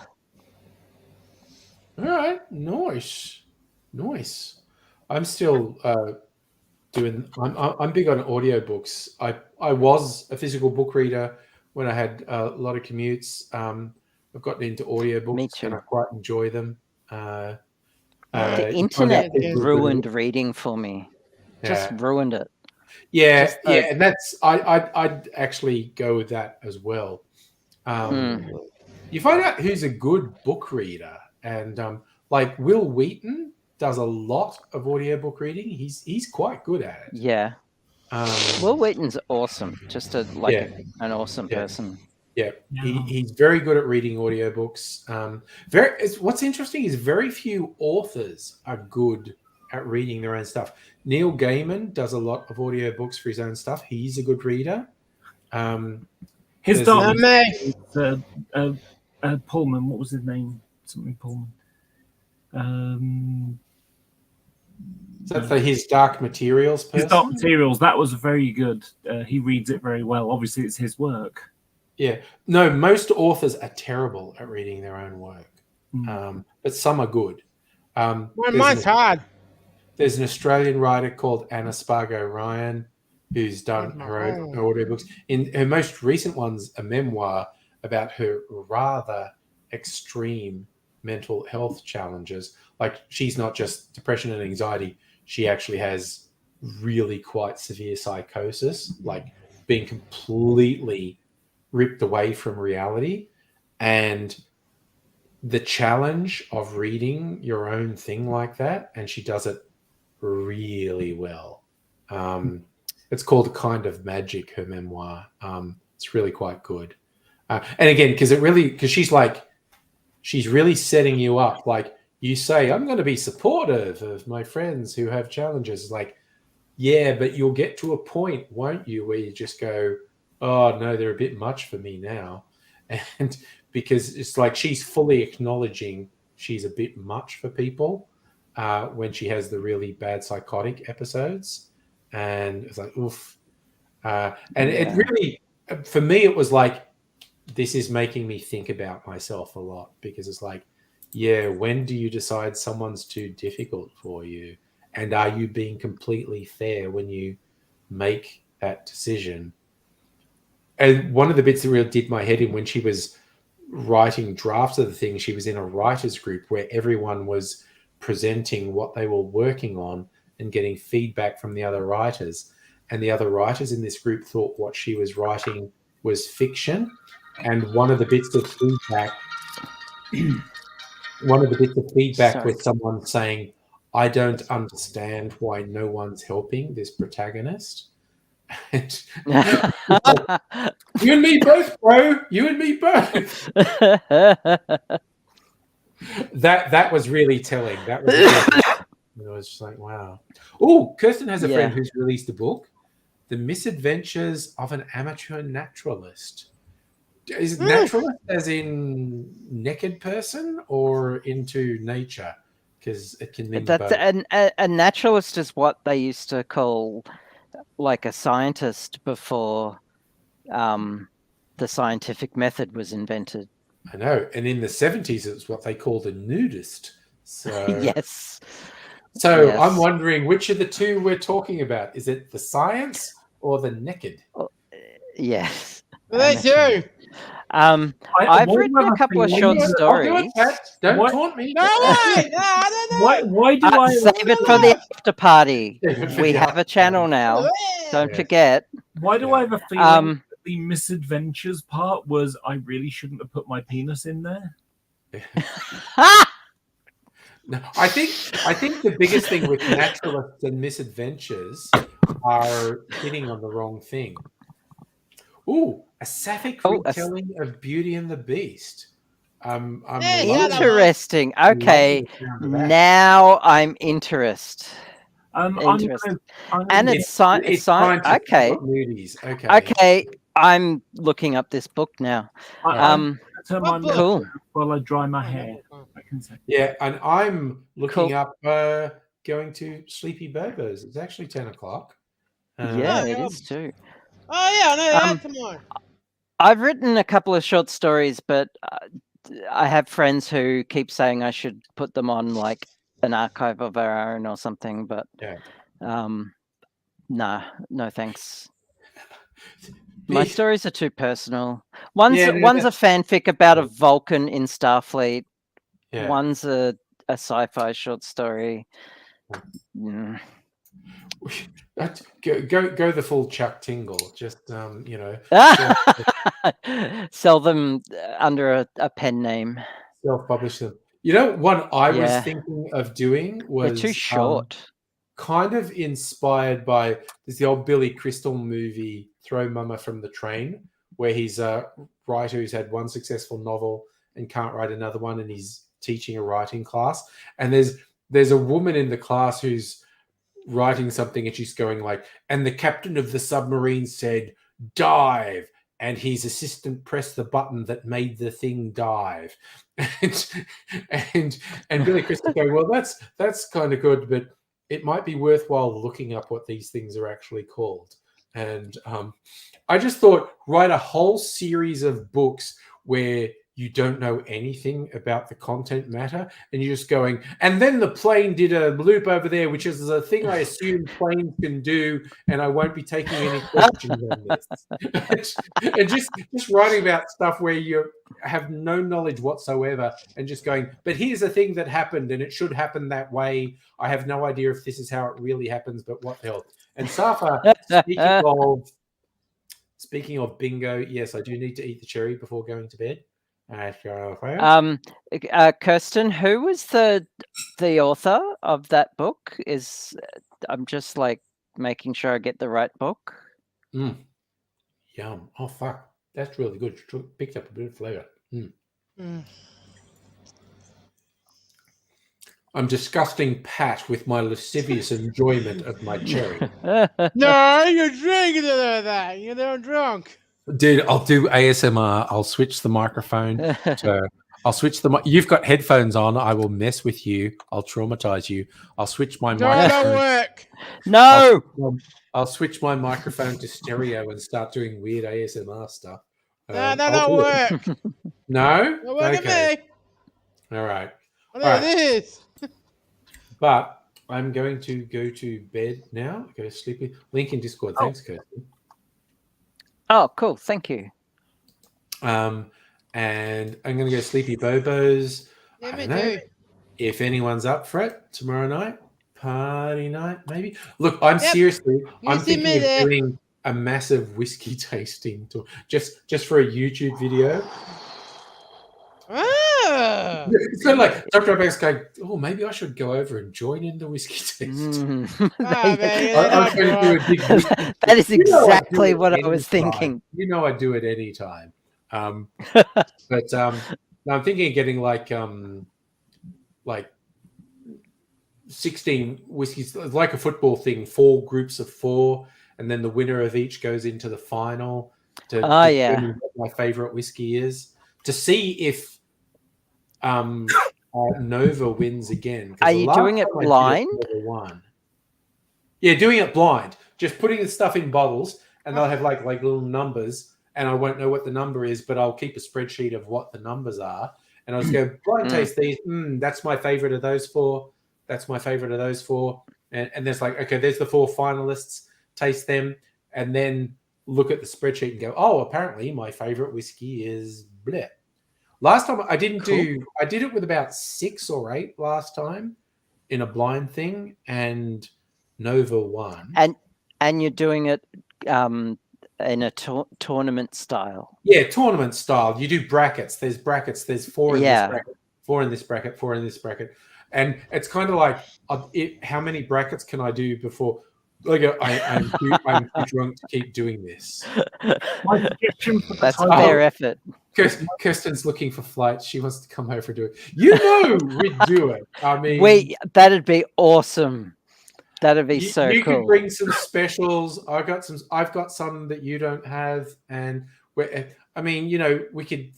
All right. Nice. I'm still doing. I'm big on audiobooks. I was a physical book reader when I had a lot of commutes. I've gotten into audiobooks Me too. and I quite enjoy them. The you find out internet people who- ruined reading for me. Just Yeah. ruined it. Yeah, just yeah, and that's I'd actually go with that as well. You find out who's a good book reader, and like Will Wheaton does a lot of audiobook reading. He's quite good at it. Yeah. Will Wheaton's awesome. Just an awesome Yeah. person. Yeah, Yeah. he's very good at reading audiobooks. What's interesting is very few authors are good at reading their own stuff. Neil Gaiman does a lot of audiobooks for his own stuff. He's a good reader. His There's dark Amazing. Pullman. What was his name? Something Pullman. Is that for his Dark Materials person? His Dark Materials. That was very good. He reads it very well. Obviously, it's his work. Yeah. No, most authors are terrible at reading their own work, but some are good. Mine's hard. There's an Australian writer called Anna Spargo Ryan who's done her own audiobooks. In her most recent one's a memoir about her rather extreme mental health challenges. Like, she's not just depression and anxiety. She actually has really quite severe psychosis, like being completely ripped away from reality. And the challenge of reading your own thing like that, and she does it really well. It's called A Kind of Magic, her memoir. It's really quite good. And again, because she's really setting you up. Like, you say, I'm going to be supportive of my friends who have challenges. Like, yeah, but you'll get to a point, won't you, where you just go, oh no, they're a bit much for me now. And because it's like she's fully acknowledging she's a bit much for people when she has the really bad psychotic episodes. And it's like, oof. It really, for me, it was like, this is making me think about myself a lot, because it's like, yeah, when do you decide someone's too difficult for you? And are you being completely fair when you make that decision? And one of the bits that really did my head in, when she was writing drafts of the thing, she was in a writer's group where everyone was presenting what they were working on and getting feedback from the other writers. and the other writers in this group thought what she was writing was fiction. And one of the bits of feedback Sorry. was someone saying, "I don't understand why no one's helping this protagonist." And you and me both, bro. You and me both. That was really telling. That was. It was just like, wow. Oh, Kirsten has a friend who's released a book, "The Misadventures of an Amateur Naturalist." Is it naturalist as in naked person or into nature? Because it can mean both. A naturalist is what they used to call like a scientist before the scientific method was invented. I know. And in the 70s, it's what they called a nudist. So Yes. So Yes. I'm wondering which of the two we're talking about. Is it the science or the naked? Yes. Well, they do. I've written a couple of short I'll do stories. it, Pat. Don't What? taunt me. No way! No, I don't know. Why do I? Save it for the after party. Save it for We the have after a channel now. Yeah. Don't Yeah. forget. Why do I have a feeling Um, that the misadventures part was I really shouldn't have put my penis in there? No, I think the biggest thing with naturalists and misadventures are hitting on the wrong thing. Ooh, a sapphic retelling of Beauty and the Beast. I'm Yeah, loving- yeah, that Interesting. loving Okay. the sound of that. Now I'm interested. I'm Interesting. gonna- And it's science. It's science. Okay. Not movies. Okay. Okay. I'm looking up this book now. I'm Um, turn my What mic cool. off while I dry my hair. I can say. Yeah, and I'm looking Cool. up going to Sleepy Bobos. It's actually 10 o'clock. Yeah, Oh, it yeah. is too. Oh yeah, I know that. Um, Come on. I've written a couple of short stories, but I have friends who keep saying I should put them on like an archive of our own or something. But Yeah. nah, no thanks. My The- stories are too personal. One's Yeah, no, one's a fanfic about a cool. Vulcan in Starfleet. yeah. One's a sci-fi short story. Mm. Go the full Chuck Tingle. Just Sell them under a pen name. self-publish them. You know, one I was Yeah. thinking of doing They're was too short. kind of inspired by the old Billy Crystal movie Throw Mama from the Train, where he's a writer who's had one successful novel and can't write another one, and he's teaching a writing class. And there's a woman in the class who's writing something, and she's going like, "And the captain of the submarine said, 'Dive,' and his assistant pressed the button that made the thing dive." and Billy Crystal go, "Well, that's kind of good, but it might be worthwhile looking up what these things are actually called." And I just thought, write a whole series of books where you don't know anything about the content matter, and you're just going, and then the plane did a loop over there, which is a thing I assume planes can do, and I won't be taking any questions on this. And just writing about stuff where you have no knowledge whatsoever, and just going, but here's a thing that happened, and it should happen that way. I have no idea if this is how it really happens, but what the hell? And Safa, speaking of bingo, yes, I do need to eat the cherry before going to bed. Kirsten, who was the author of that book? I'm just like making sure I get the right book. Yum. Oh fuck, that's really good. Picked up a bit of flavor. I'm disgusting Pat with my lascivious enjoyment of my cherry. No, you're drinking it like that. You're not drunk. Dude, I'll do ASMR. I'll switch the microphone. I'll switch the. You've got headphones on. I will mess with you. I'll traumatize you. I'll switch my No, that don't microphone. work. No. I'll switch my microphone to stereo and start doing weird ASMR stuff. No, that I'll don't do it. work. No. Don't work Okay. at me. All right. I know this. But I'm going to go to bed now. Go sleepy. Link in Discord. Thanks, Kirsty. Oh, cool. Thank you. And I'm going to go Sleepy Bobos. Yeah, I me don't know too. if anyone's up for it tomorrow night. party night, maybe. Look, I'm Yep. seriously, You I'm see me thinking of there. doing a massive whiskey tasting tour, just for a YouTube video. Ah. It's kind of like Dr. Banks going, oh, maybe I should go over and join in the whiskey tasting. Ah, man, I'm trying to do a big whiskey. That is You know I do exactly it what I was anytime. thinking. You know I do it anytime. But no, I'm thinking of getting like 16 whiskeys, like a football thing, 4 groups of 4, and then the winner of each goes into the final to determine what my favorite whiskey is, to see if Nova wins again. Are you doing it blind? Yeah, doing it blind. Just putting the stuff in bottles, and they'll have like little numbers, and I won't know what the number is, but I'll keep a spreadsheet of what the numbers are, and I'll just go blind taste these. That's my favorite of those 4. That's my favorite of those 4. And there's like, okay, there's the 4 finalists. Taste them, and then look at the spreadsheet and go, oh, apparently my favorite whiskey is bleh. Last time I didn't I did it with about 6 or 8 last time in a blind thing, and Nova won. And you're doing it in a tournament style. Yeah, tournament style. You do brackets. There's brackets. There's 4 in this bracket, 4 in this bracket, 4 in this bracket, and it's kind of like, how many brackets can I do before? Like, I'm too drunk to keep doing this. My suggestion for the That's title- fair effort. Kirsten's looking for flights. She wants to come over and do it. You know, we'd do it. I mean, that'd be awesome. That'd be so you cool. could bring some specials. I've got some that you don't have, and I mean, you know, we could.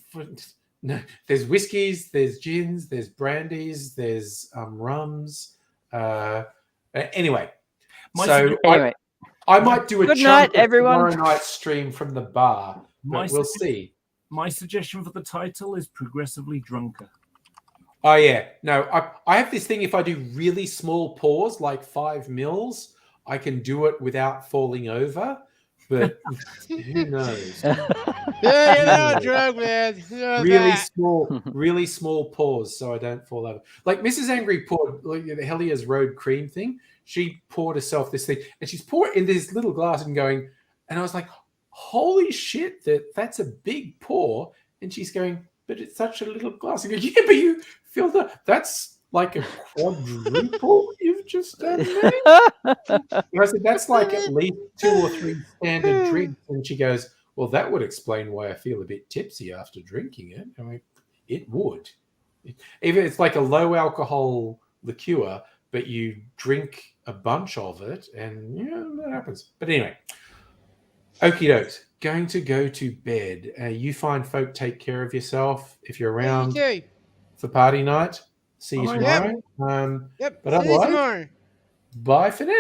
No, there's whiskeys, there's gins, there's brandies, there's rums. Anyway, I might do a Good night, chunk of everyone. tomorrow night stream from the bar, but we'll see. My suggestion for the title is Progressively Drunker. Oh yeah, no, I have this thing. If I do really small pours, like 5 mils, I can do it without falling over. But who knows? Yeah, you're not drunk, man. Really small pours, so I don't fall over. Like Mrs. Angry poured the Helia's Road cream thing. She poured herself this thing, and she's poured in this little glass and going. And I was like, "Holy shit! That's a big pour." And she's going, "But it's such a little glass." I go, "Yeah, but you feel that's like a quadruple you've just done there." And I said, "That's like at least 2 or 3 standard drinks." And she goes, "Well, that would explain why I feel a bit tipsy after drinking it." I mean, it would. Even it's like a low alcohol liqueur, but you drink a bunch of it, and that happens. But anyway, okie dokes. Going to go to bed. You fine folk, take care of yourself. If you're around for party night, see you tomorrow. Yep. But See you otherwise, tomorrow. bye for now.